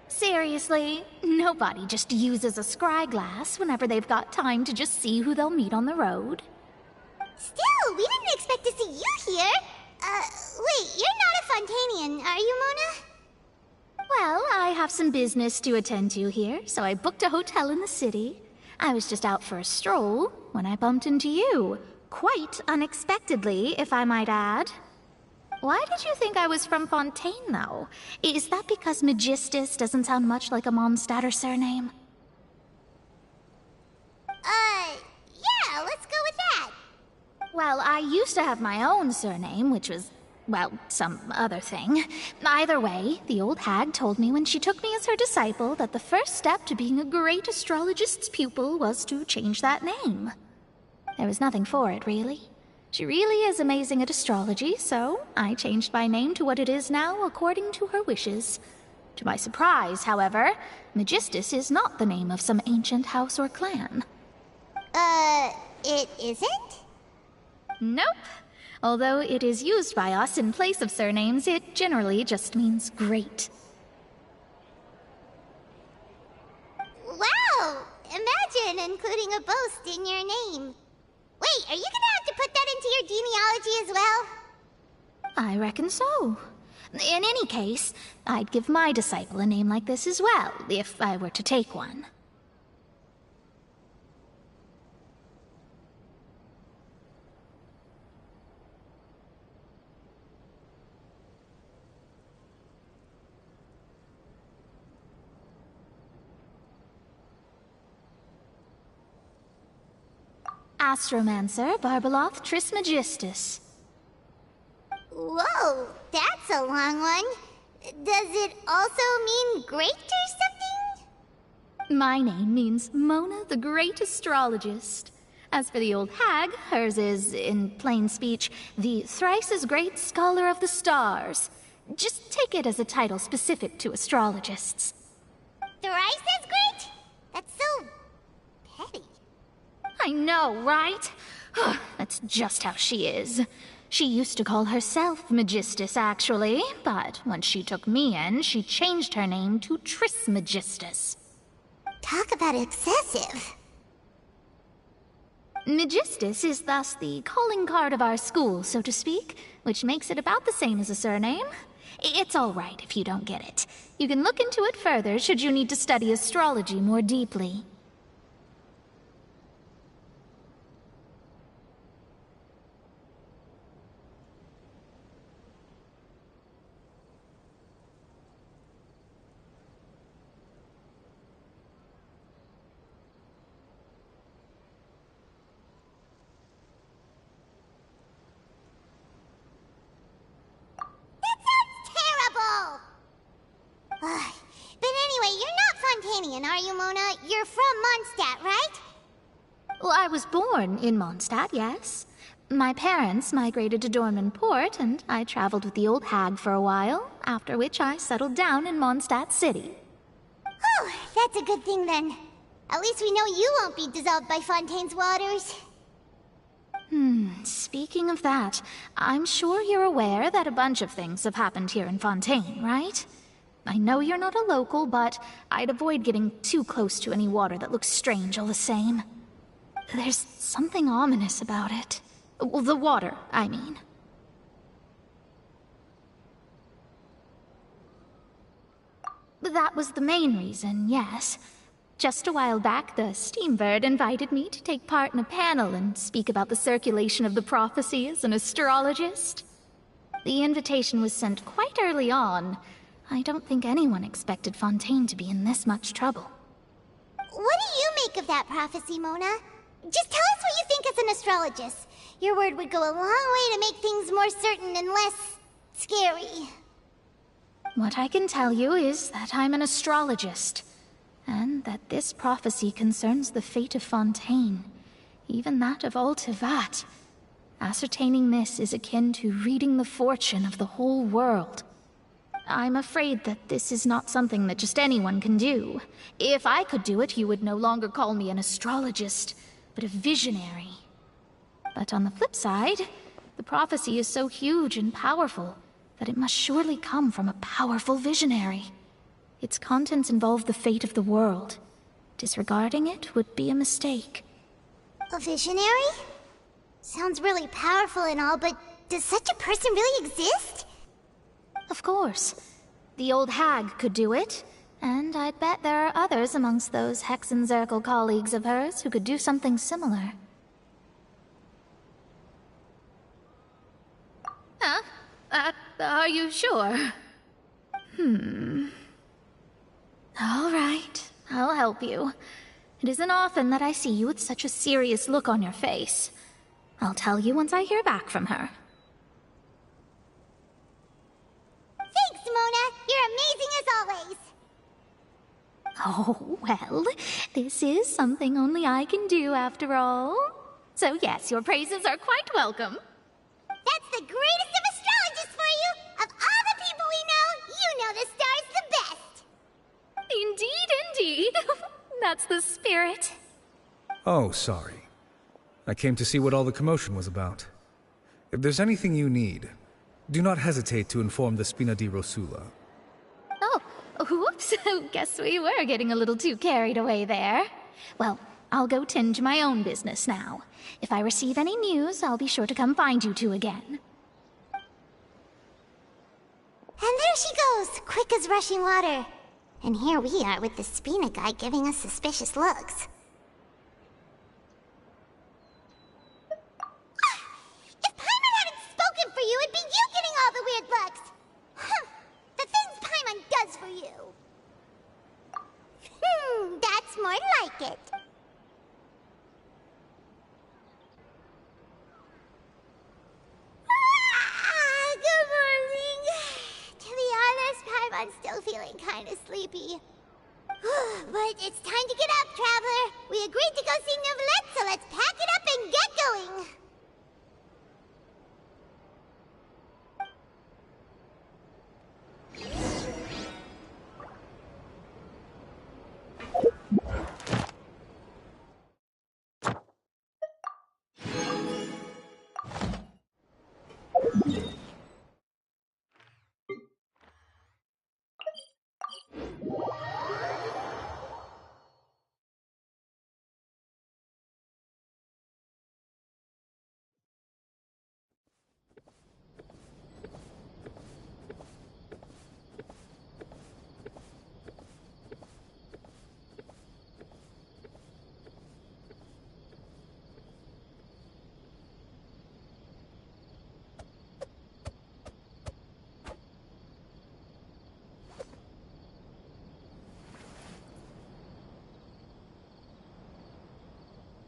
Seriously, nobody just uses a scry glass whenever they've got time to just see who they'll meet on the road. Still, we didn't expect to see you here. Wait, you're not a Fontanian, are you, Mona? Well, I have some business to attend to here, so I booked a hotel in the city. I was just out for a stroll when I bumped into you. Quite unexpectedly, if I might add. Why did you think I was from Fontaine, though? Is that because Magistus doesn't sound much like a Mondstadter surname? Yeah, let's go with that. Well, I used to have my own surname, which was, well, some other thing. Either way, the old hag told me when she took me as her disciple that the first step to being a great astrologist's pupil was to change that name. There was nothing for it, really. She really is amazing at astrology, so I changed my name to what it is now according to her wishes. To my surprise, however, Magistus is not the name of some ancient house or clan. It isn't? Nope. Although it is used by us in place of surnames, it generally just means great. Wow! Imagine including a boast in your name. Wait, are you gonna have to put that into your genealogy as well? I reckon so. In any case, I'd give my disciple a name like this as well, if I were to take one. Astromancer Barbeloth Trismegistus. Whoa, that's a long one. Does it also mean great or something? My name means Mona the Great Astrologist. As for the old hag, hers is, in plain speech, the thrice-as-great Scholar of the Stars. Just take it as a title specific to astrologists. Thrice-as-great? That's so petty. I know, right? That's just how she is. She used to call herself Magistus, actually, but once she took me in, she changed her name to Trismegistus. Talk about excessive. Magistus is thus the calling card of our school, so to speak, which makes it about the same as a surname. It's all right if you don't get it. You can look into it further should you need to study astrology more deeply. But anyway, you're not Fontanian, are you, Mona? You're from Mondstadt, right? Well, I was born in Mondstadt, yes. My parents migrated to Dorman Port, and I traveled with the old hag for a while, after which I settled down in Mondstadt City. Oh, that's a good thing then. At least we know you won't be dissolved by Fontaine's waters. Speaking of that, I'm sure you're aware that a bunch of things have happened here in Fontaine, right? I know you're not a local, but I'd avoid getting too close to any water that looks strange all the same. There's something ominous about it. Well, the water, I mean. That was the main reason, yes. Just a while back, the Steambird invited me to take part in a panel and speak about the circulation of the prophecy as an astrologist. The invitation was sent quite early on. I don't think anyone expected Fontaine to be in this much trouble. What do you make of that prophecy, Mona? Just tell us what you think as an astrologist. Your word would go a long way to make things more certain and less scary. What I can tell you is that I'm an astrologist, and that this prophecy concerns the fate of Fontaine, even that of Ultivat. Ascertaining this is akin to reading the fortune of the whole world. I'm afraid that this is not something that just anyone can do. If I could do it, you would no longer call me an astrologist, but a visionary. But on the flip side, the prophecy is so huge and powerful that it must surely come from a powerful visionary. Its contents involve the fate of the world. Disregarding it would be a mistake. A visionary? Sounds really powerful and all, but does such a person really exist? Of course. The old hag could do it, and I'd bet there are others amongst those Hexenzirkel colleagues of hers who could do something similar. Huh? Are you sure? All right, I'll help you. It isn't often that I see you with such a serious look on your face. I'll tell you once I hear back from her. Thanks, Mona! You're amazing as always! Oh, well, this is something only I can do after all. So yes, your praises are quite welcome. That's the greatest of astrologists for you! Of all the people we know, you know the star's the best! Indeed. That's the spirit. Oh, sorry. I came to see what all the commotion was about. If there's anything you need, do not hesitate to inform the Spina di Rosula. Oh, whoops. Guess we were getting a little too carried away there. Well, I'll go tend to my own business now. If I receive any news, I'll be sure to come find you two again. And there she goes, quick as rushing water. And here we are with the Spina guy giving us suspicious looks. If Paimon hadn't spoken for you, it'd be you getting all the weird looks! The things Paimon does for you! That's more like it. Good morning. To be honest, Paimon's still feeling kind of sleepy. But it's time to get up, Traveler. We agreed to go see Neuvillette, so let's pack it up and get going.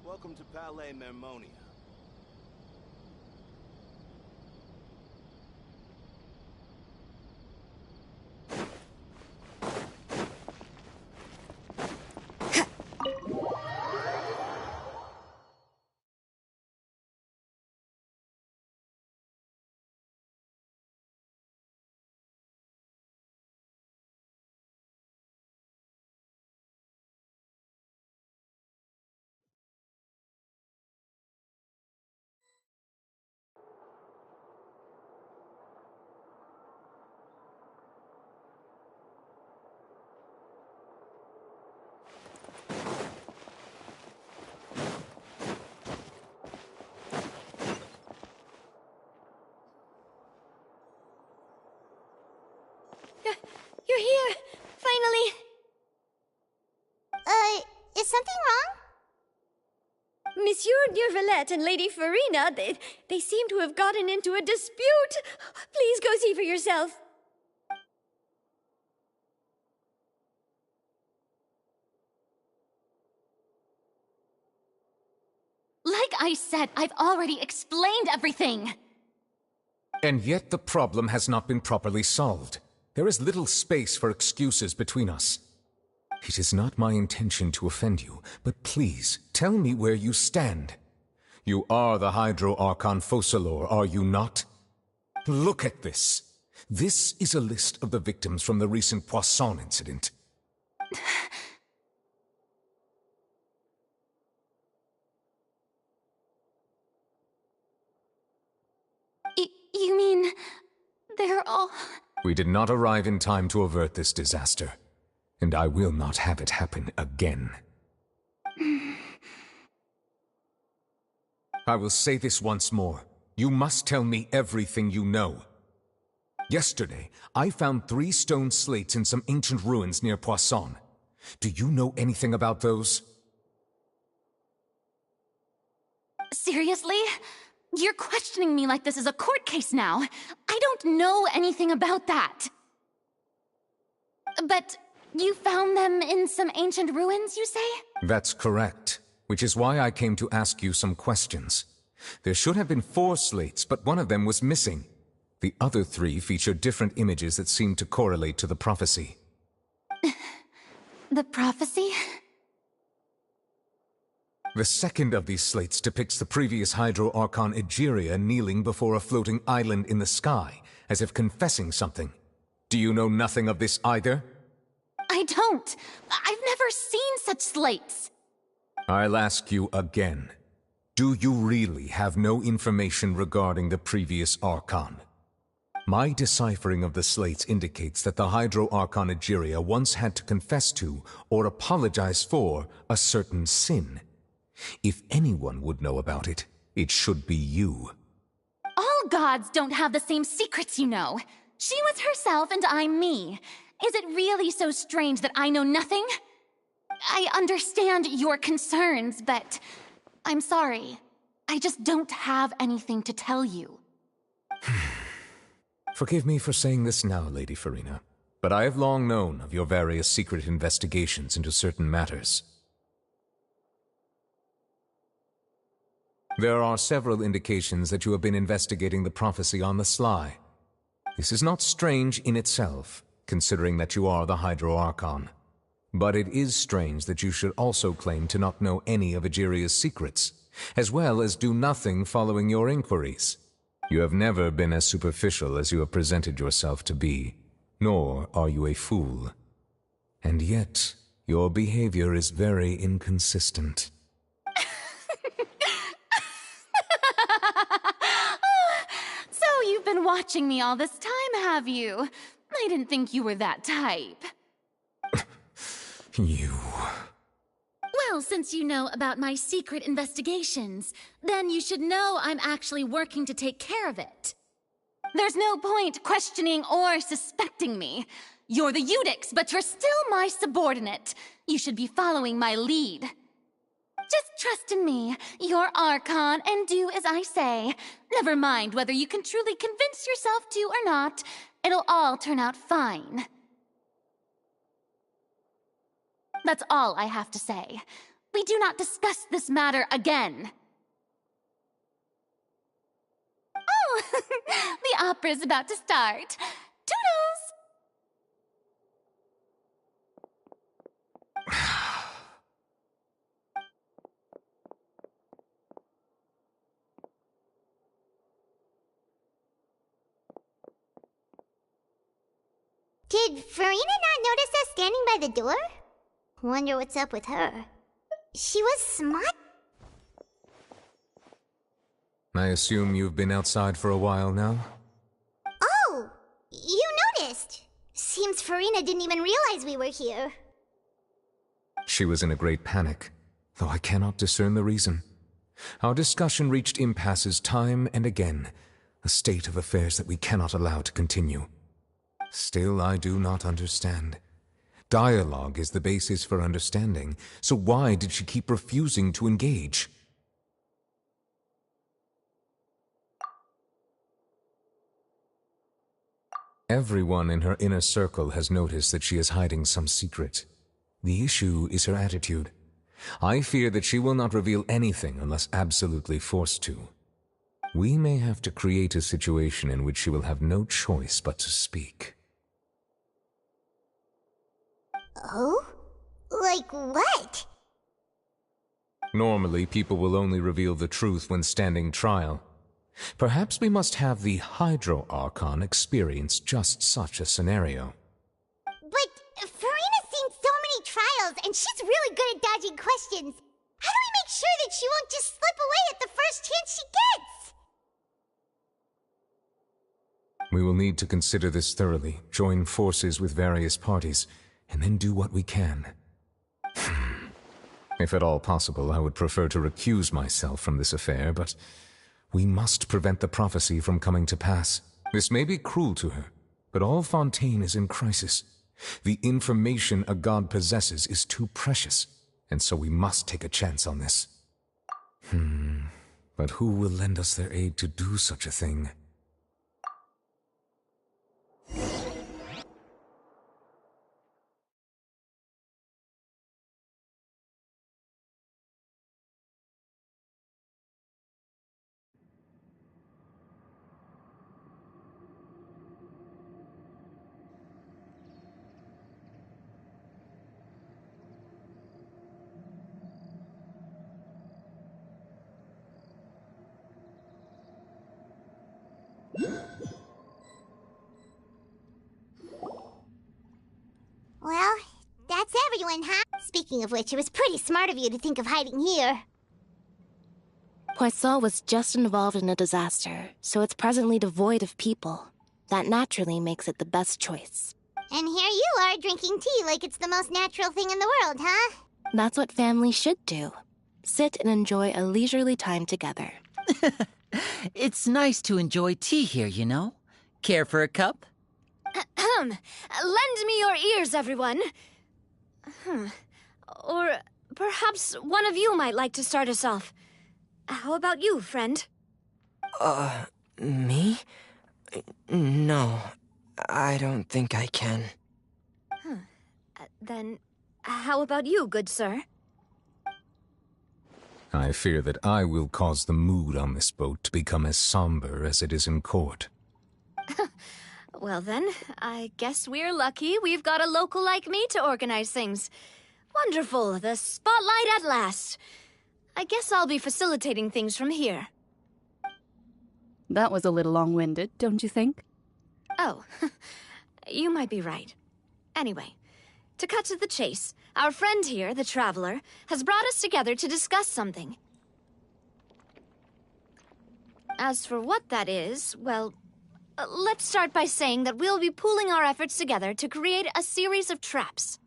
Welcome to Palais Mermonia. You're here! Finally! Is something wrong? Monsieur Neuvillette and Lady Farina, they seem to have gotten into a dispute. Please go see for yourself. Like I said, I've already explained everything! And yet the problem has not been properly solved. There is little space for excuses between us. It is not my intention to offend you, but please, tell me where you stand. You are the Hydro Archon Focalor, are you not? Look at this. This is a list of the victims from the recent Poisson incident. You mean... they're all... We did not arrive in time to avert this disaster, and I will not have it happen again. I will say this once more. You must tell me everything you know. Yesterday, I found 3 stone slates in some ancient ruins near Poisson. Do you know anything about those? Seriously? You're questioning me like this is a court case now. I don't know anything about that. But you found them in some ancient ruins, you say? That's correct, which is why I came to ask you some questions. There should have been 4 slates, but one of them was missing. The other 3 feature different images that seem to correlate to the prophecy. The prophecy? The second of these slates depicts the previous Hydro Archon Egeria kneeling before a floating island in the sky, as if confessing something. Do you know nothing of this either? I don't. I've never seen such slates. I'll ask you again. Do you really have no information regarding the previous Archon? My deciphering of the slates indicates that the Hydro Archon Egeria once had to confess to, or apologize for, a certain sin. If anyone would know about it, it should be you. All gods don't have the same secrets, you know. She was herself and I'm me. Is it really so strange that I know nothing? I understand your concerns, but I'm sorry. I just don't have anything to tell you. Forgive me for saying this now, Lady Farina, but I have long known of your various secret investigations into certain matters. There are several indications that you have been investigating the prophecy on the sly. This is not strange in itself, considering that you are the Hydro Archon. But it is strange that you should also claim to not know any of Egeria's secrets, as well as do nothing following your inquiries. You have never been as superficial as you have presented yourself to be, nor are you a fool. And yet, your behavior is very inconsistent. So you've been watching me all this time, have you? I didn't think you were that type. You... Well, since you know about my secret investigations, then you should know I'm actually working to take care of it. There's no point questioning or suspecting me. You're the Eudix, but you're still my subordinate. You should be following my lead. Just trust in me, you're Archon, and do as I say. Never mind whether you can truly convince yourself to or not. It'll all turn out fine. That's all I have to say. We do not discuss this matter again. Oh, the opera's about to start. Toodles! Did Farina not notice us standing by the door? Wonder what's up with her. She was smart. I assume you've been outside for a while now? Oh! You noticed! Seems Farina didn't even realize we were here. She was in a great panic, though I cannot discern the reason. Our discussion reached impasses time and again, a state of affairs that we cannot allow to continue. Still, I do not understand. Dialogue is the basis for understanding, so why did she keep refusing to engage? Everyone in her inner circle has noticed that she is hiding some secret. The issue is her attitude. I fear that she will not reveal anything unless absolutely forced to. We may have to create a situation in which she will have no choice but to speak. Oh? Like what? Normally, people will only reveal the truth when standing trial. Perhaps we must have the Hydro Archon experience just such a scenario. But Farina's seen so many trials, and she's really good at dodging questions. How do we make sure that she won't just slip away at the first chance she gets? We will need to consider this thoroughly, join forces with various parties, and then do what we can. If at all possible, I would prefer to recuse myself from this affair, but we must prevent the prophecy from coming to pass. This may be cruel to her, but all Fontaine is in crisis. The information a god possesses is too precious, and so we must take a chance on this. But who will lend us their aid to do such a thing? Well, that's everyone, huh? Speaking of which, it was pretty smart of you to think of hiding here. Poisson was just involved in a disaster, so it's presently devoid of people. That naturally makes it the best choice. And here you are drinking tea like it's the most natural thing in the world, huh? That's what family should do. Sit and enjoy a leisurely time together. It's nice to enjoy tea here, you know? Care for a cup? Lend me your ears, everyone. Or perhaps one of you might like to start us off. How about you, friend? Me? No, I don't think I can. Then, how about you, good sir? I fear that I will cause the mood on this boat to become as somber as it is in court. Well then, I guess we're lucky we've got a local like me to organize things. Wonderful, the spotlight at last. I guess I'll be facilitating things from here. That was a little long-winded, don't you think? Oh, you might be right. Anyway, to cut to the chase, our friend here, the Traveler, has brought us together to discuss something. As for what that is, well, let's start by saying that we'll be pooling our efforts together to create a series of traps.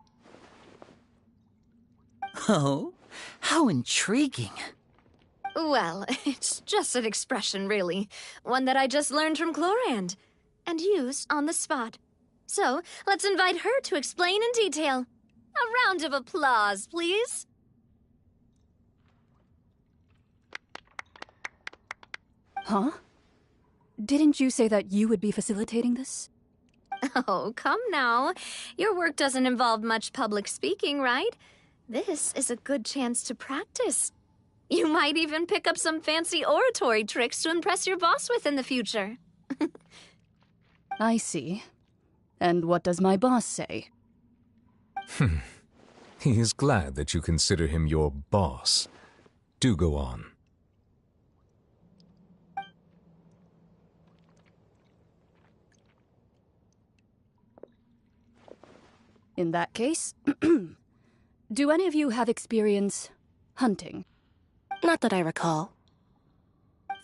Oh, how intriguing. Well, it's just an expression, really. One that I just learned from Chlorand, and use on the spot. So, let's invite her to explain in detail. A round of applause, please. Huh? Didn't you say that you would be facilitating this? Oh, come now. Your work doesn't involve much public speaking, right? This is a good chance to practice. You might even pick up some fancy oratory tricks to impress your boss with in the future. I see. And what does my boss say? He is glad that you consider him your boss. Do go on. In that case, do any of you have experience hunting? Not that I recall.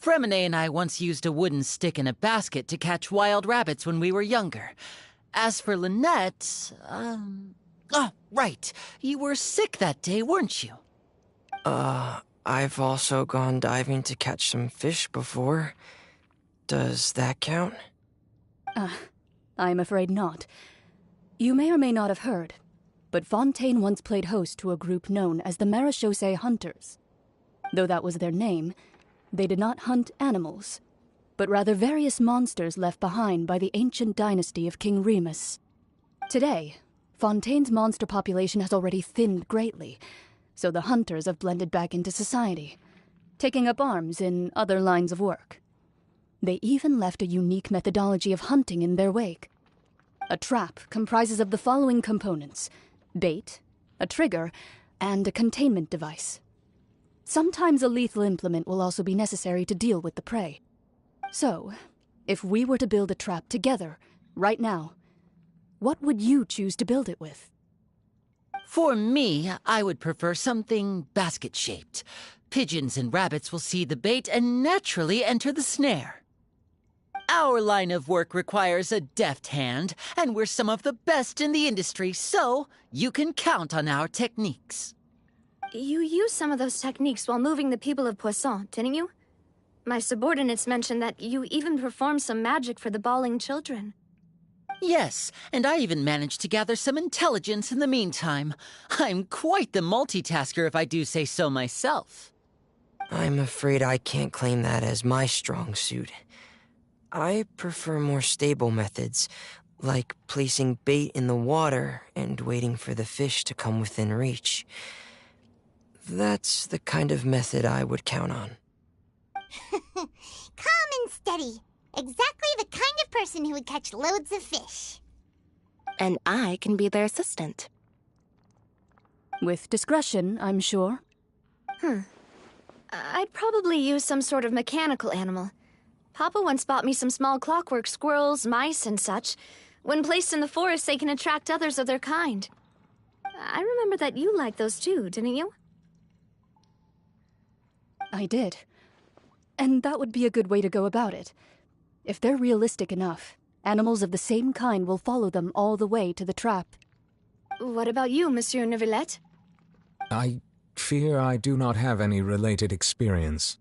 Fremine and I once used a wooden stick in a basket to catch wild rabbits when we were younger. As for Lynette, oh, right. You were sick that day, weren't you? I've also gone diving to catch some fish before. Does that count? I'm afraid not. You may or may not have heard, but Fontaine once played host to a group known as the Marechaussee Hunters. Though that was their name, they did not hunt animals, but rather various monsters left behind by the ancient dynasty of King Remus. Today, Fontaine's monster population has already thinned greatly, so the hunters have blended back into society, taking up arms in other lines of work. They even left a unique methodology of hunting in their wake. A trap comprises of the following components: bait, a trigger, and a containment device. Sometimes a lethal implement will also be necessary to deal with the prey. So, if we were to build a trap together, right now, what would you choose to build it with? For me, I would prefer something basket-shaped. Pigeons and rabbits will see the bait and naturally enter the snare. Our line of work requires a deft hand, and we're some of the best in the industry, so you can count on our techniques. You used some of those techniques while moving the people of Poisson, didn't you? My subordinates mentioned that you even performed some magic for the bawling children. Yes, and I even managed to gather some intelligence in the meantime. I'm quite the multitasker if I do say so myself. I'm afraid I can't claim that as my strong suit. I prefer more stable methods, like placing bait in the water and waiting for the fish to come within reach. That's the kind of method I would count on. Calm and steady. Exactly the kind of person who would catch loads of fish. And I can be their assistant. With discretion, I'm sure. I'd probably use some sort of mechanical animal. Papa once bought me some small clockwork squirrels, mice, and such. When placed in the forest, they can attract others of their kind. I remember that you liked those too, didn't you? I did. And that would be a good way to go about it. If they're realistic enough, animals of the same kind will follow them all the way to the trap. What about you, Monsieur Neuvillette? I fear I do not have any related experience.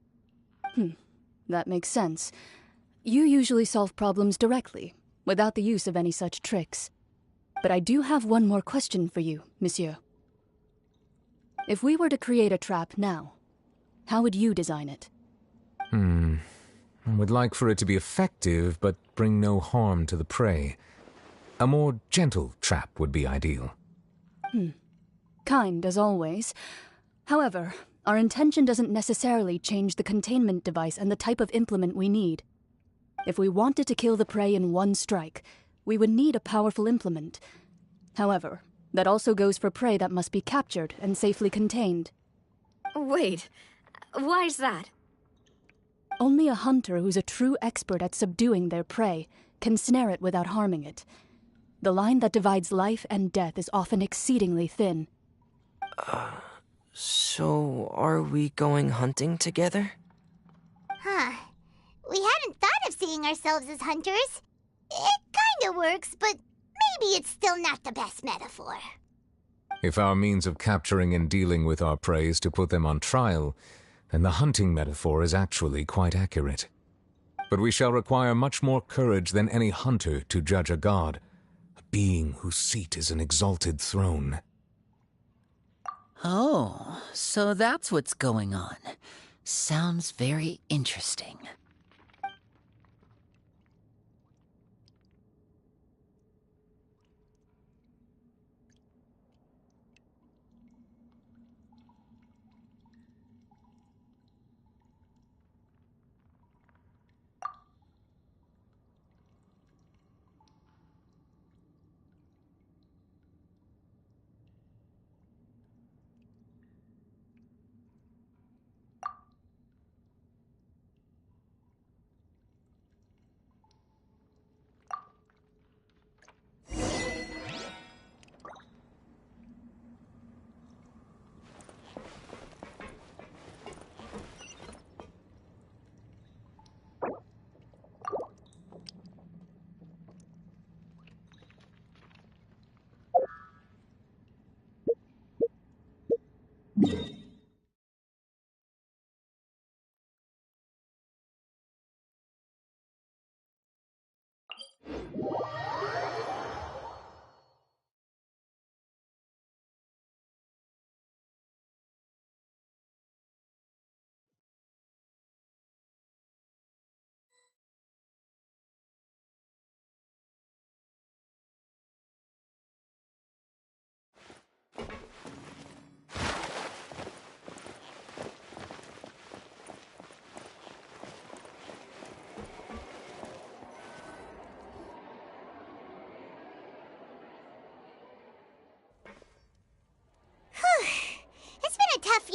That makes sense. You usually solve problems directly, without the use of any such tricks. But I do have one more question for you, monsieur. If we were to create a trap now, how would you design it? I would like for it to be effective, but bring no harm to the prey. A more gentle trap would be ideal. Kind, as always. However, our intention doesn't necessarily change the containment device and the type of implement we need. If we wanted to kill the prey in one strike, we would need a powerful implement. However, that also goes for prey that must be captured and safely contained. Wait, why's that? Only a hunter who's a true expert at subduing their prey can snare it without harming it. The line that divides life and death is often exceedingly thin. So are we going hunting together? We hadn't thought of seeing ourselves as hunters. It kinda works, but maybe it's still not the best metaphor. If our means of capturing and dealing with our prey is to put them on trial, then the hunting metaphor is actually quite accurate. But we shall require much more courage than any hunter to judge a god, a being whose seat is an exalted throne. Oh, so that's what's going on. Sounds very interesting.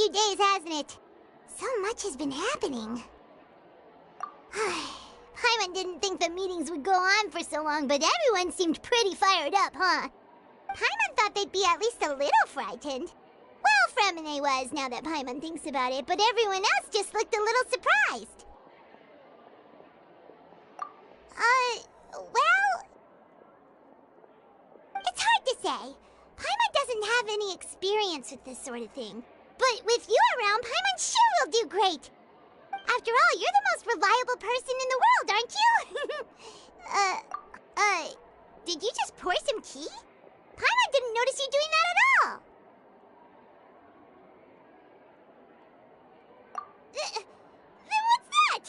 few days, hasn't it? So much has been happening. Paimon didn't think the meetings would go on for so long, but everyone seemed pretty fired up, huh? Paimon thought they'd be at least a little frightened. Well, Fremine was, now that Paimon thinks about it, but everyone else just looked a little surprised. Well... It's hard to say. Paimon doesn't have any experience with this sort of thing. But with you around, Paimon sure will do great. After all, you're the most reliable person in the world, aren't you? Did you just pour some tea? Paimon didn't notice you doing that at all. Then what's that?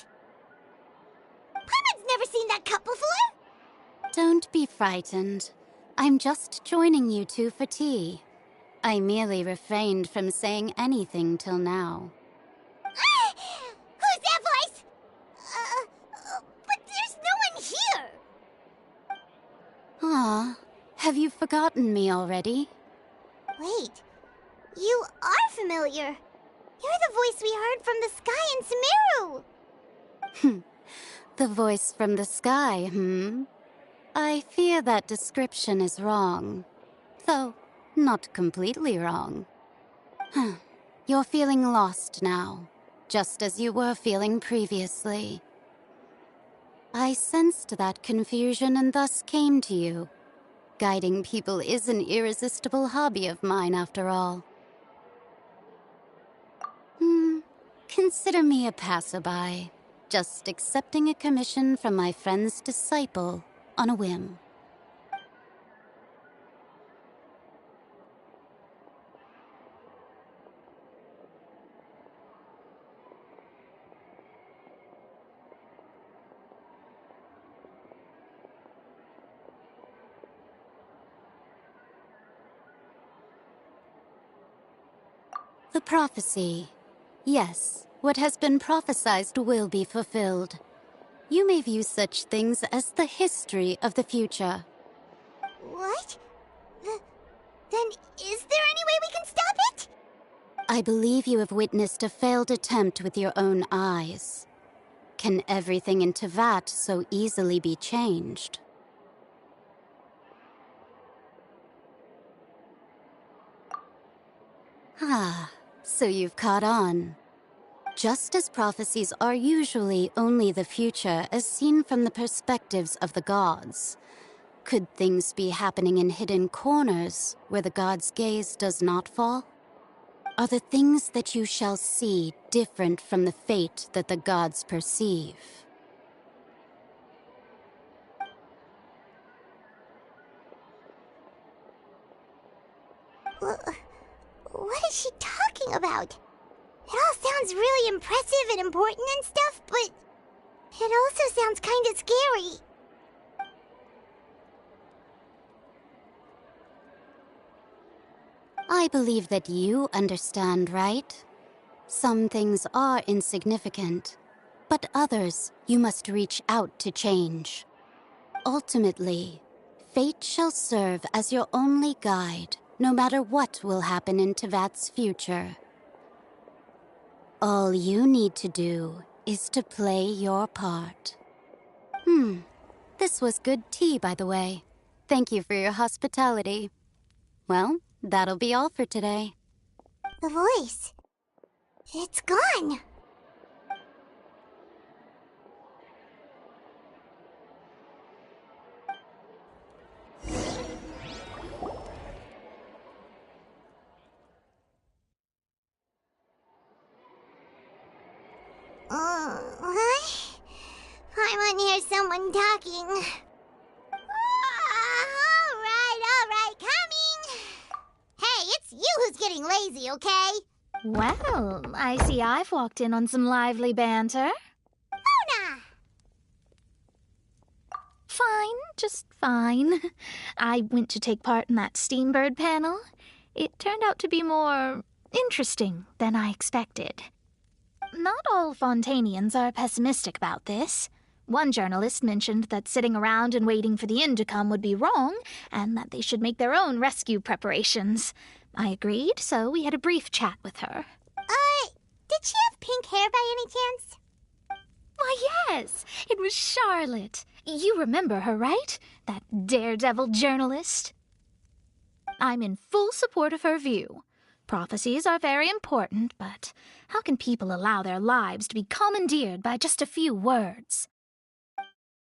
Paimon's never seen that cup before. Don't be frightened. I'm just joining you two for tea. I merely refrained from saying anything till now. Who's that voice? But there's no one here. Ah, have you forgotten me already? Wait, you are familiar. You're the voice we heard from the sky in Sumeru. The voice from the sky, I fear that description is wrong. Though, not completely wrong. You're feeling lost now, just as you were feeling previously. I sensed that confusion and thus came to you. Guiding people is an irresistible hobby of mine, after all. Consider me a passerby, just accepting a commission from my friend's disciple on a whim. The prophecy. Yes, what has been prophesied will be fulfilled. You may view such things as the history of the future. What? Then is there any way we can stop it? I believe you have witnessed a failed attempt with your own eyes. Can everything in Teyvat so easily be changed? Ah, so you've caught on. Just as prophecies are usually only the future as seen from the perspectives of the gods, could things be happening in hidden corners where the gods' gaze does not fall? Are the things that you shall see different from the fate that the gods perceive? What is she talking about? It all sounds really impressive and important and stuff, but it also sounds kind of scary. I believe that you understand, right? Some things are insignificant, but others you must reach out to change. Ultimately, fate shall serve as your only guide, no matter what will happen in Teyvat's future. All you need to do is to play your part. This was good tea, by the way. Thank you for your hospitality. Well, that'll be all for today. The voice. It's gone. I want to hear someone talking. All right, coming. Hey, it's you who's getting lazy, okay? Well, I see I've walked in on some lively banter. Mona! Fine, just fine. I went to take part in that Steambird panel. It turned out to be more interesting than I expected. Not all Fontainians are pessimistic about this. One journalist mentioned that sitting around and waiting for the end to come would be wrong, and that they should make their own rescue preparations. I agreed, so we had a brief chat with her. Did she have pink hair by any chance? Why, yes, it was Charlotte. You remember her, right? That daredevil journalist. I'm in full support of her view. Prophecies are very important, but how can people allow their lives to be commandeered by just a few words?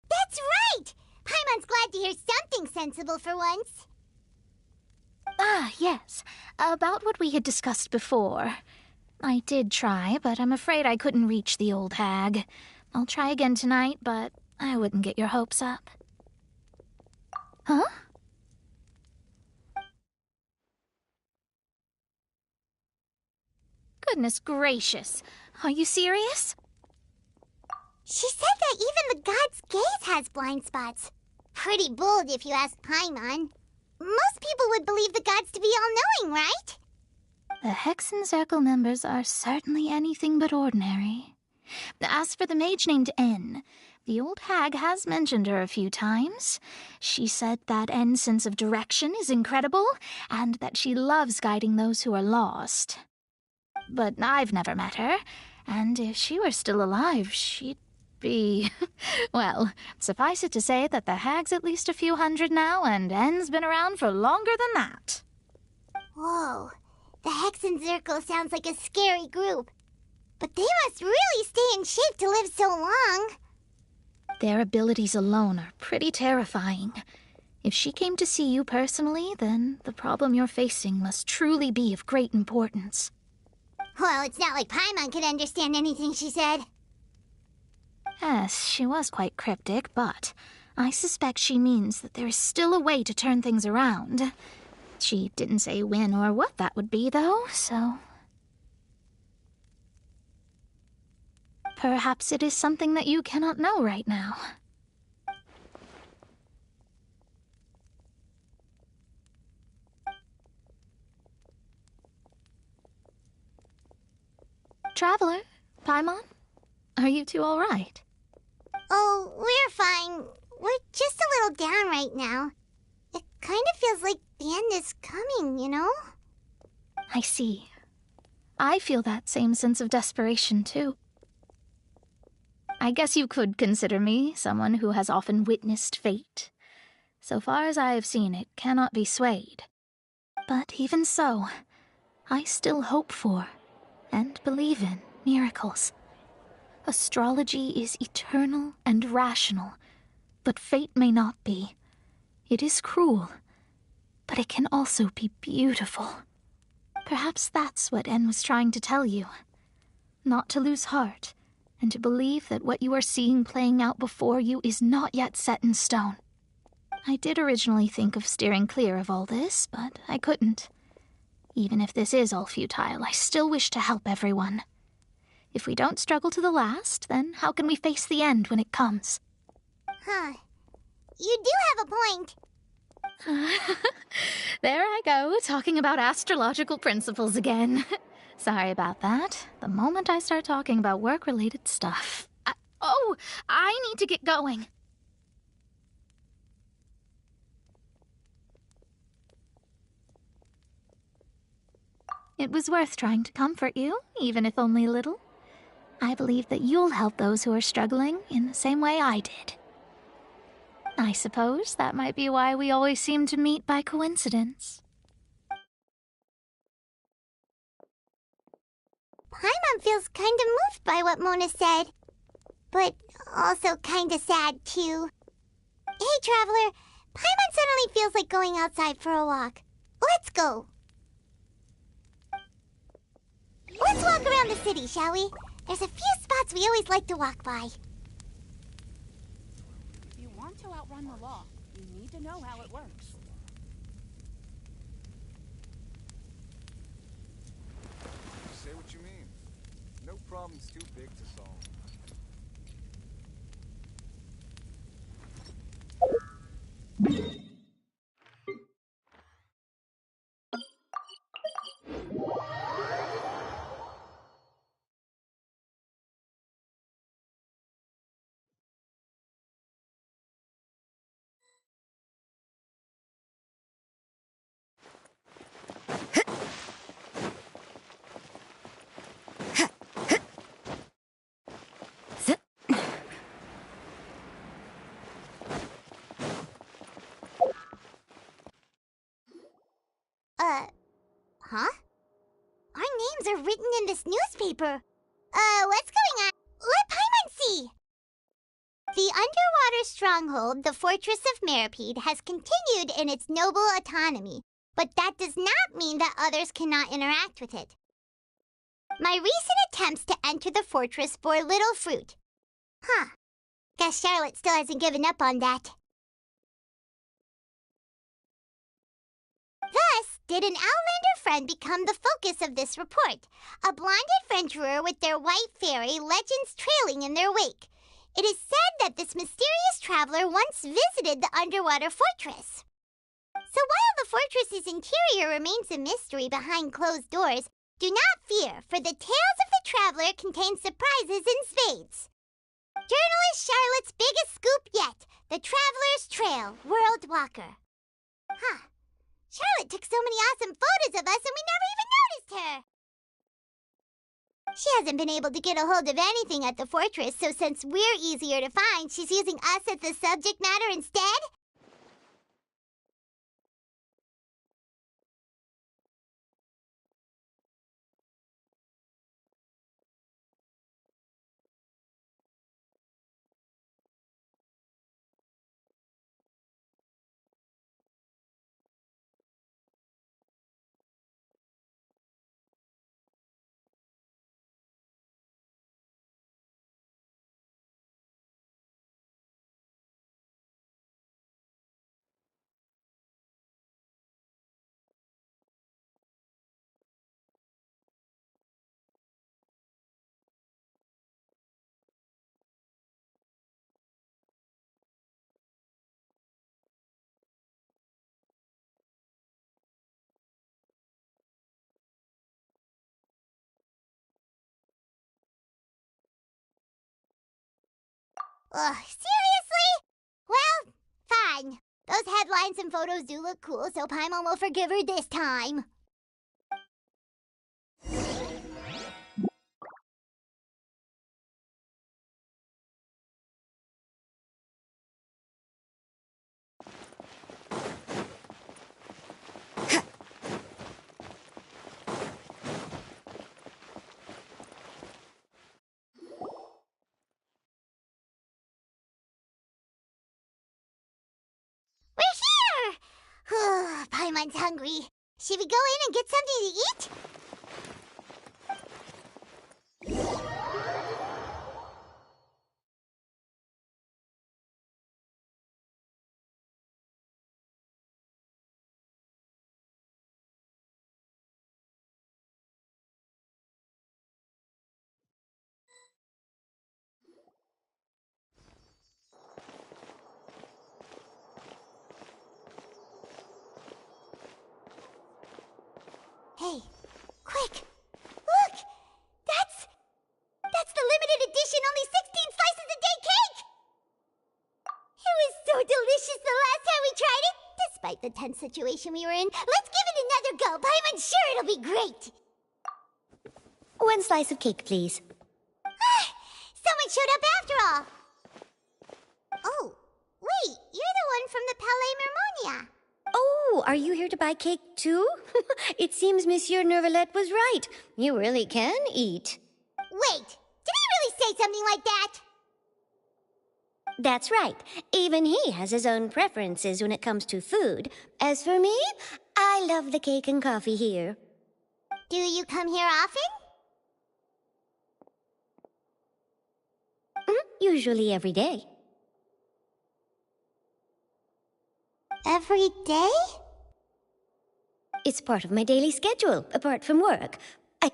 That's right! Paimon's glad to hear something sensible for once. Ah, yes. About what we had discussed before. I did try, but I'm afraid I couldn't reach the old hag. I'll try again tonight, but I wouldn't get your hopes up. Huh? Goodness gracious. Are you serious? She said that even the god's gaze has blind spots. Pretty bold if you ask Paimon. Most people would believe the gods to be all-knowing, right? The Hexen Circle members are certainly anything but ordinary. As for the mage named N, the old hag has mentioned her a few times. She said that N's sense of direction is incredible, and that she loves guiding those who are lost. But I've never met her, and if she were still alive, she'd be... Well, suffice it to say that the hag's at least a few hundred now, and N's been around for longer than that. Whoa, the Hexen Circle sounds like a scary group. But they must really stay in shape to live so long. Their abilities alone are pretty terrifying. If she came to see you personally, then the problem you're facing must truly be of great importance. Well, it's not like Paimon could understand anything she said. Yes, she was quite cryptic, but I suspect she means that there is still a way to turn things around. She didn't say when or what that would be, though, so... Perhaps it is something that you cannot know right now. Traveler, Paimon, are you two all right? Oh, we're fine. We're just a little down right now. It kind of feels like the end is coming, you know? I see. I feel that same sense of desperation, too. I guess you could consider me someone who has often witnessed fate. So far as I have seen, it cannot be swayed. But even so, I still hope for, and believe in, miracles. Astrology is eternal and rational, but fate may not be. It is cruel, but it can also be beautiful. Perhaps that's what En was trying to tell you. Not to lose heart, and to believe that what you are seeing playing out before you is not yet set in stone. I did originally think of steering clear of all this, but I couldn't. Even if this is all futile, I still wish to help everyone. If we don't struggle to the last, then how can we face the end when it comes? Huh. You do have a point. There I go, talking about astrological principles again. Sorry about that. The moment I start talking about work-related stuff... I need to get going. It was worth trying to comfort you, even if only a little. I believe that you'll help those who are struggling in the same way I did. I suppose that might be why we always seem to meet by coincidence. Paimon feels kind of moved by what Mona said. But also kind of sad, too. Hey, Traveler. Paimon suddenly feels like going outside for a walk. Let's go. Let's walk around the city, shall we? There's a few spots we always like to walk by. If you want to outrun the law, you need to know how it works. Say what you mean. No problem's too big to solve. things are written in this newspaper. What's going on? Let Paimon see! The underwater stronghold, the Fortress of Meripede, has continued in its noble autonomy, but that does not mean that others cannot interact with it. My recent attempts to enter the fortress bore little fruit. Huh. Guess Charlotte still hasn't given up on that. Thus, did an Outlander friend become the focus of this report, a blonde adventurer with their white fairy legends trailing in their wake. It is said that this mysterious traveler once visited the underwater fortress. So while the fortress's interior remains a mystery behind closed doors, do not fear, for the tales of the traveler contain surprises in spades. Journalist Charlotte's biggest scoop yet, the Traveler's Trail, World Walker. Huh. Charlotte took so many awesome photos of us and we never even noticed her! She hasn't been able to get a hold of anything at the fortress, so since we're easier to find, she's using us as the subject matter instead? Ugh, seriously? Well, fine. Those headlines and photos do look cool, so Paimon will forgive her this time. Paimon's hungry. Should we go in and get something to eat? Hey, quick! Look! That's the limited edition only 16 slices a day cake! It was so delicious the last time we tried it! Despite the tense situation we were in, let's give it another go! Paimon's sure it'll be great! 1 slice of cake, please. Someone showed up after all! Oh, wait, you're the one from the Palais Mermonia. Oh, are you here to buy cake too? It seems Monsieur Nervalette was right. You really can eat. Wait, did he really say something like that? That's right. Even he has his own preferences when it comes to food. As for me, I love the cake and coffee here. Do you come here often? Usually every day. Every day? It's part of my daily schedule, apart from work. Then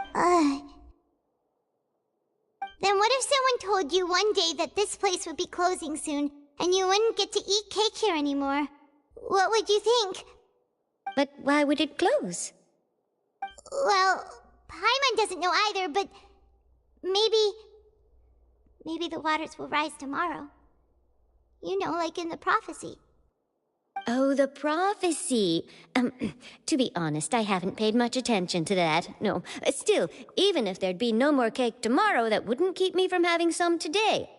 what if someone told you one day that this place would be closing soon, and you wouldn't get to eat cake here anymore? What would you think? But why would it close? Well, Paimon doesn't know either, but maybe the waters will rise tomorrow. You know, like in the prophecy. Oh, the prophecy. To be honest, I haven't paid much attention to that. No, still, even if there'd be no more cake tomorrow, that wouldn't keep me from having some today.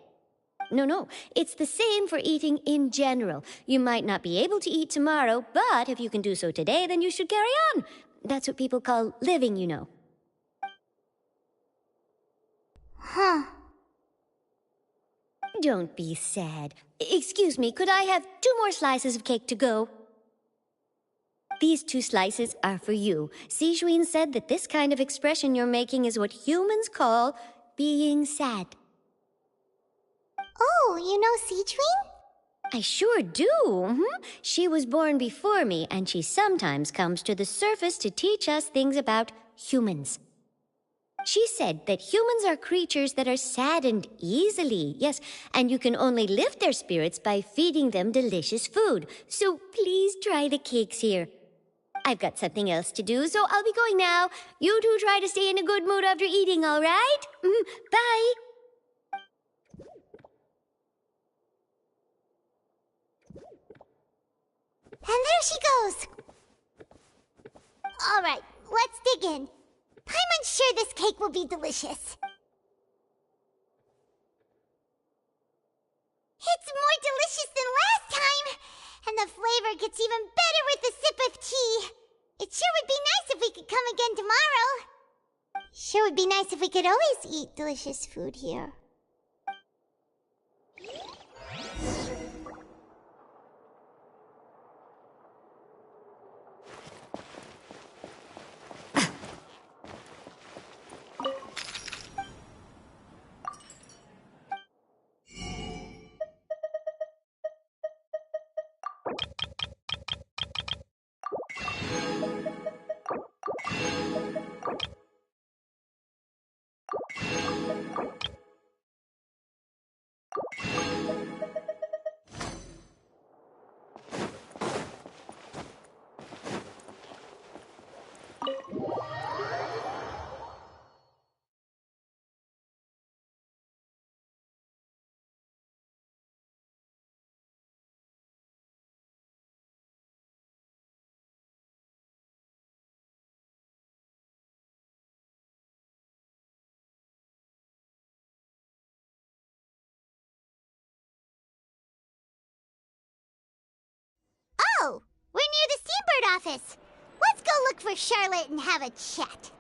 No, it's the same for eating in general. You might not be able to eat tomorrow, but if you can do so today, then you should carry on. That's what people call living, you know. Huh. Don't be sad. Excuse me, could I have 2 more slices of cake to go? These 2 slices are for you. Sijuin said that this kind of expression you're making is what humans call being sad. Oh, you know Sijuin? I sure do. She was born before me, and she sometimes comes to the surface to teach us things about humans. She said that humans are creatures that are saddened easily, yes, and you can only lift their spirits by feeding them delicious food. So please try the cakes here. I've got something else to do, so I'll be going now. You two try to stay in a good mood after eating, all right? Bye. And there she goes. All right, let's dig in. Paimon's sure this cake will be delicious. It's more delicious than last time, and the flavor gets even better with a sip of tea. It sure would be nice if we could come again tomorrow. Sure would be nice if we could always eat delicious food here. Oh, we're near the Seabird office. Let's go look for Charlotte and have a chat.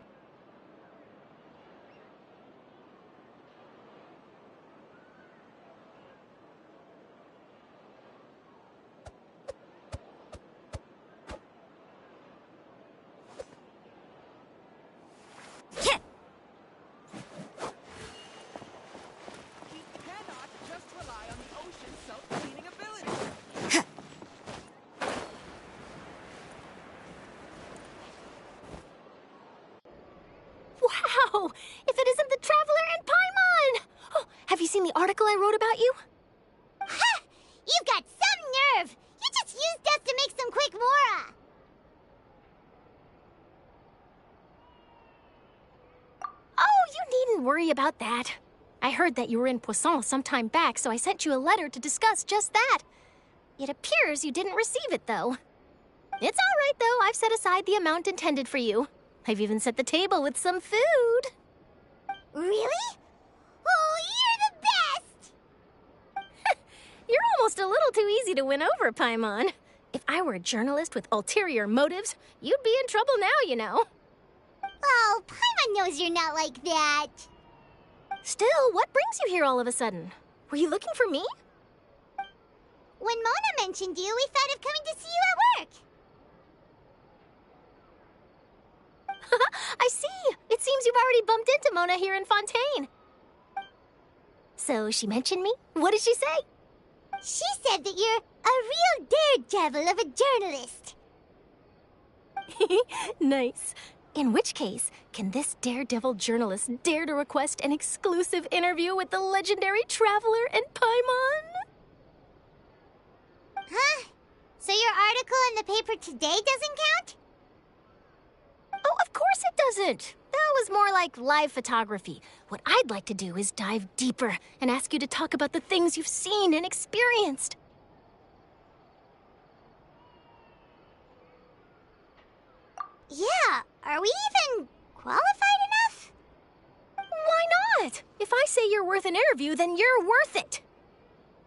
Wow! If it isn't the Traveler and Paimon! Oh, have you seen the article I wrote about you? Ha! You've got some nerve! You just used us to make some quick mora! Oh, you needn't worry about that. I heard that you were in Poisson some time back, so I sent you a letter to discuss just that. It appears you didn't receive it, though. It's all right, though. I've set aside the amount intended for you. I've even set the table with some food. Really? Oh, you're the best! You're almost a little too easy to win over, Paimon. If I were a journalist with ulterior motives, you'd be in trouble now, you know. Oh, Paimon knows you're not like that. Still, what brings you here all of a sudden? Were you looking for me? When Mona mentioned you, we thought of coming to see you at work. I see. It seems you've already bumped into Mona here in Fontaine. So she mentioned me? What did she say? She said that you're a real daredevil of a journalist. Nice. In which case, can this daredevil journalist dare to request an exclusive interview with the legendary Traveler and Paimon? Huh? So your article in the paper today doesn't count? Oh, of course it doesn't. That was more like live photography. What I'd like to do is dive deeper and ask you to talk about the things you've seen and experienced. Yeah, are we even qualified enough? Why not? If I say you're worth an interview, then you're worth it.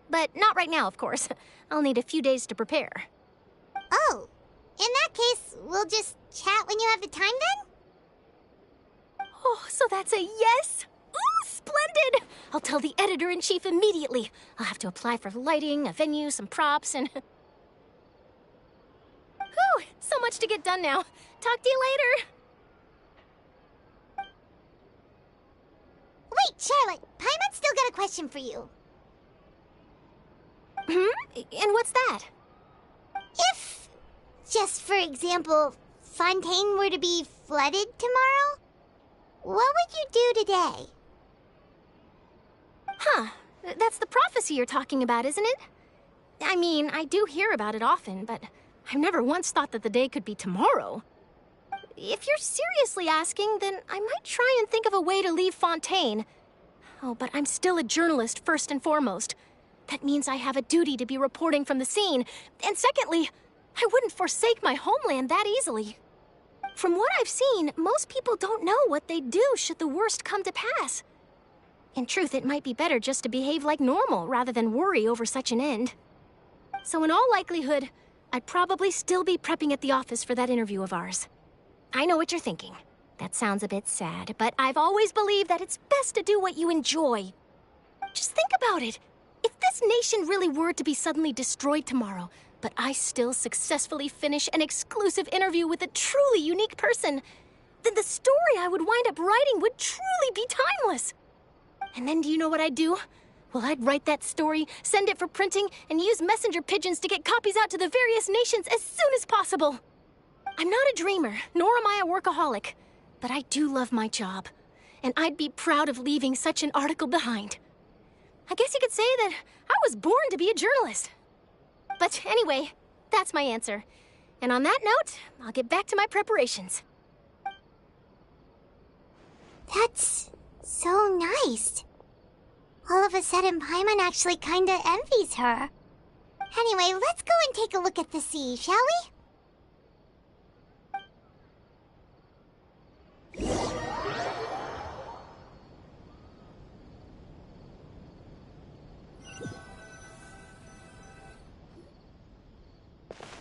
But not right now, of course. I'll need a few days to prepare. Oh, in that case, we'll just chat when you have the time then? Oh, so that's a yes? Ooh, splendid! Splendid! I'll tell the editor-in-chief immediately. I'll have to apply for lighting, a venue, some props, and... Whew! So much to get done now. Talk to you later. Wait, Charlotte. Paimon's still got a question for you. And what's that? If, just for example, Fontaine were to be flooded tomorrow, what would you do today? Huh. That's the prophecy you're talking about, isn't it? I mean, I do hear about it often, but I've never once thought that the day could be tomorrow. If you're seriously asking, then I might try and think of a way to leave Fontaine. Oh, but I'm still a journalist first and foremost. That means I have a duty to be reporting from the scene. And secondly, I wouldn't forsake my homeland that easily. From what I've seen, most people don't know what they'd do should the worst come to pass. In truth, it might be better just to behave like normal rather than worry over such an end. So in all likelihood, I'd probably still be prepping at the office for that interview of ours. I know what you're thinking. That sounds a bit sad, but I've always believed that it's best to do what you enjoy. Just think about it. If this nation really were to be suddenly destroyed tomorrow, but I still successfully finish an exclusive interview with a truly unique person, then the story I would wind up writing would truly be timeless. And then do you know what I'd do? Well, I'd write that story, send it for printing, and use messenger pigeons to get copies out to the various nations as soon as possible. I'm not a dreamer, nor am I a workaholic, but I do love my job, and I'd be proud of leaving such an article behind. I guess you could say that I was born to be a journalist. But anyway, that's my answer. And on that note, I'll get back to my preparations. That's so nice. All of a sudden, Paimon actually kinda envies her. Anyway, let's go and take a look at the sea, shall we?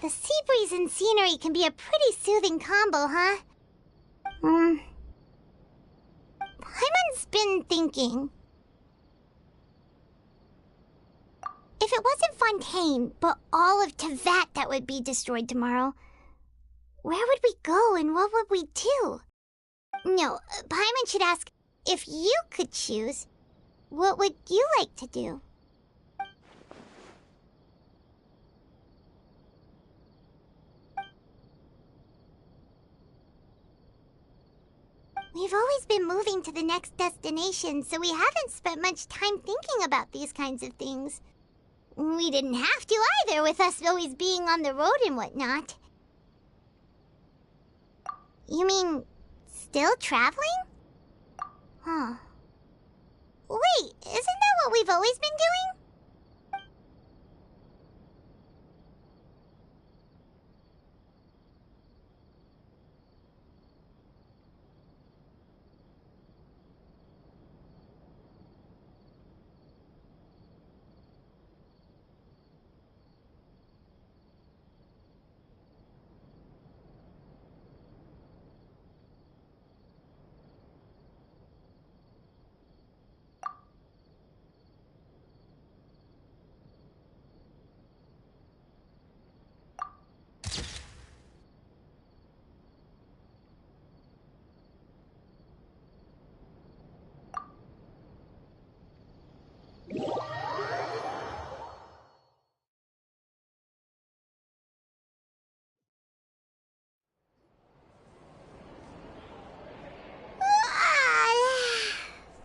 The sea breeze and scenery can be a pretty soothing combo, huh? Paimon's been thinking. If it wasn't Fontaine, but all of Tevat that would be destroyed tomorrow, where would we go and what would we do? No, Paimon should ask, if you could choose, what would you like to do? We've always been moving to the next destination, so we haven't spent much time thinking about these kinds of things. We didn't have to either, with us always being on the road and whatnot. You mean, still traveling? Huh. Wait, isn't that what we've always been doing?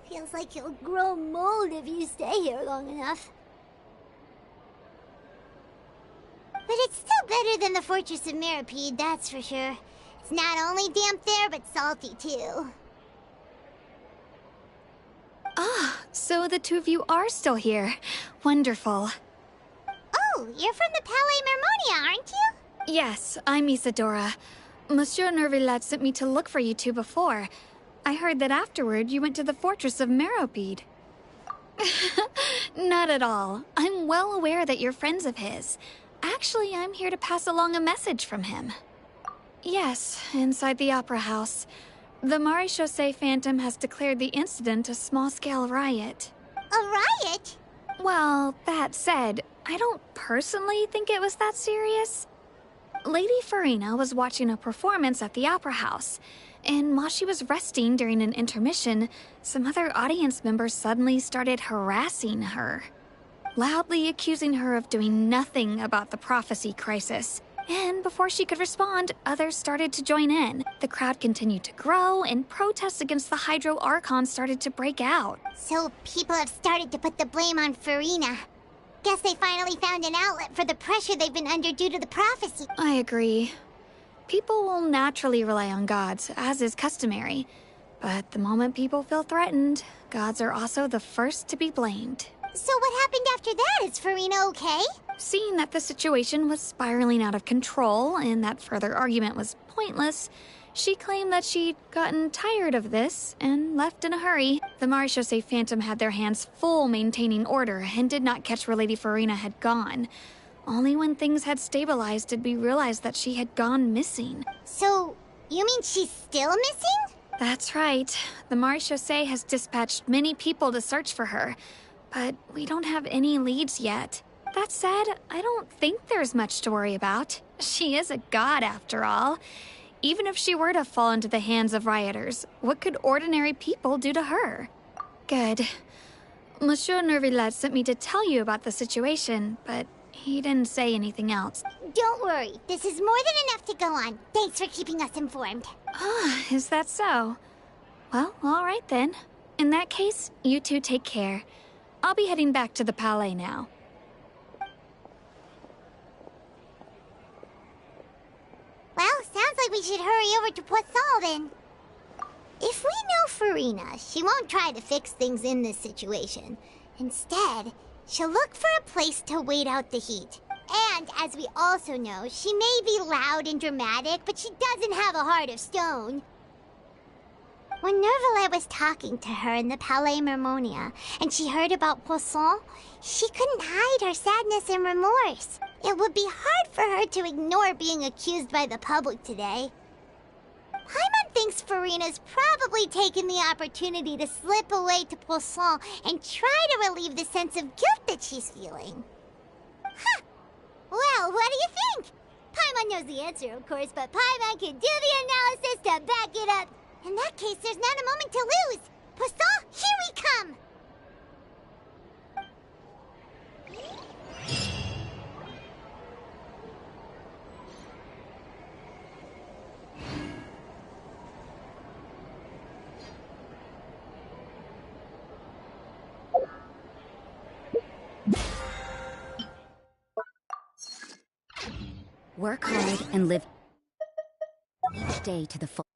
Feels like you'll grow mold if you stay here long enough. But it's still better than the Fortress of Meropide, that's for sure. It's not only damp there, but salty too. Ah, so the two of you are still here. Wonderful. Oh, you're from the Palais Mermonia, aren't you? Yes, I'm Isadora. Monsieur Nervillat sent me to look for you two before. I heard that afterward you went to the Fortress of Meropide. Not at all. I'm well aware that you're friends of his. Actually, I'm here to pass along a message from him. Yes, inside the Opera House. The Marechaussee Phantom has declared the incident a small-scale riot. A riot? Well, that said, I don't personally think it was that serious. Lady Farina was watching a performance at the Opera House, and while she was resting during an intermission, some other audience members suddenly started harassing her, loudly accusing her of doing nothing about the prophecy crisis. And before she could respond, others started to join in. The crowd continued to grow, and protests against the Hydro Archon started to break out. So people have started to put the blame on Farina. Guess they finally found an outlet for the pressure they've been under due to the prophecy. I agree. People will naturally rely on gods, as is customary. But the moment people feel threatened, gods are also the first to be blamed. So what happened after that? Is Farina okay? Seeing that the situation was spiraling out of control and that further argument was pointless, she claimed that she'd gotten tired of this and left in a hurry. The Marechaussee Phantom had their hands full maintaining order and did not catch where Lady Farina had gone. Only when things had stabilized did we realize that she had gone missing. So, you mean she's still missing? That's right. The Marechaussee has dispatched many people to search for her, but we don't have any leads yet. That said, I don't think there's much to worry about. She is a god, after all. Even if she were to fall into the hands of rioters, what could ordinary people do to her? Good. Monsieur Nervillet sent me to tell you about the situation, but he didn't say anything else. Don't worry. This is more than enough to go on. Thanks for keeping us informed. Ah, is that so? Well, all right then. In that case, you two take care. I'll be heading back to the Palais now. Well, sounds like we should hurry over to Poisson then. If we know Farina, she won't try to fix things in this situation. Instead, she'll look for a place to wait out the heat. And, as we also know, she may be loud and dramatic, but she doesn't have a heart of stone. When Nervillet was talking to her in the Palais Mermonia, and she heard about Poisson, she couldn't hide her sadness and remorse. It would be hard for her to ignore being accused by the public today. Paimon thinks Farina's probably taken the opportunity to slip away to Poisson and try to relieve the sense of guilt that she's feeling. Huh. Well, what do you think? Paimon knows the answer, of course, but Paimon can do the analysis to back it up. In that case, there's not a moment to lose. Poisson, here we come! Work hard and live each day to the full.